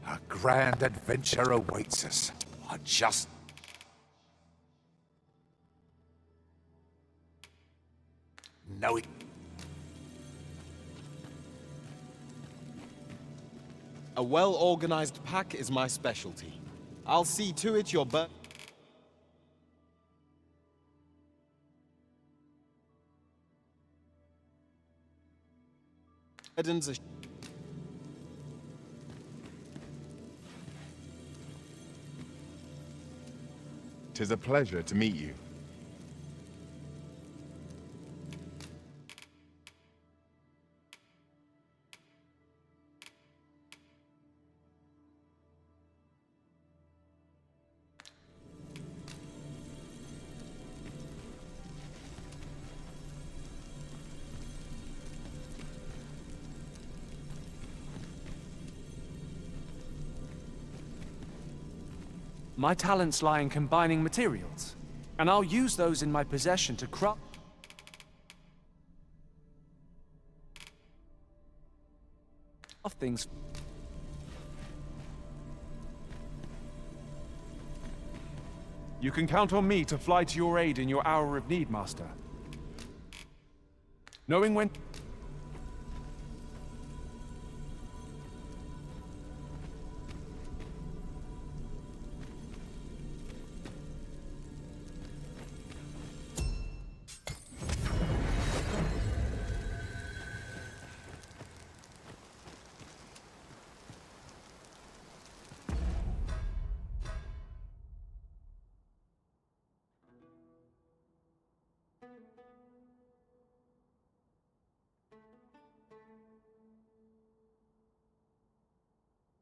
A grand adventure awaits us. I just... know it. A well-organized pack is my specialty. I'll see to it your burdens are... 'Tis a pleasure to meet you. My talents lie in combining materials, and I'll use those in my possession to craft things. You can count on me to fly to your aid in your hour of need, Master. Knowing when...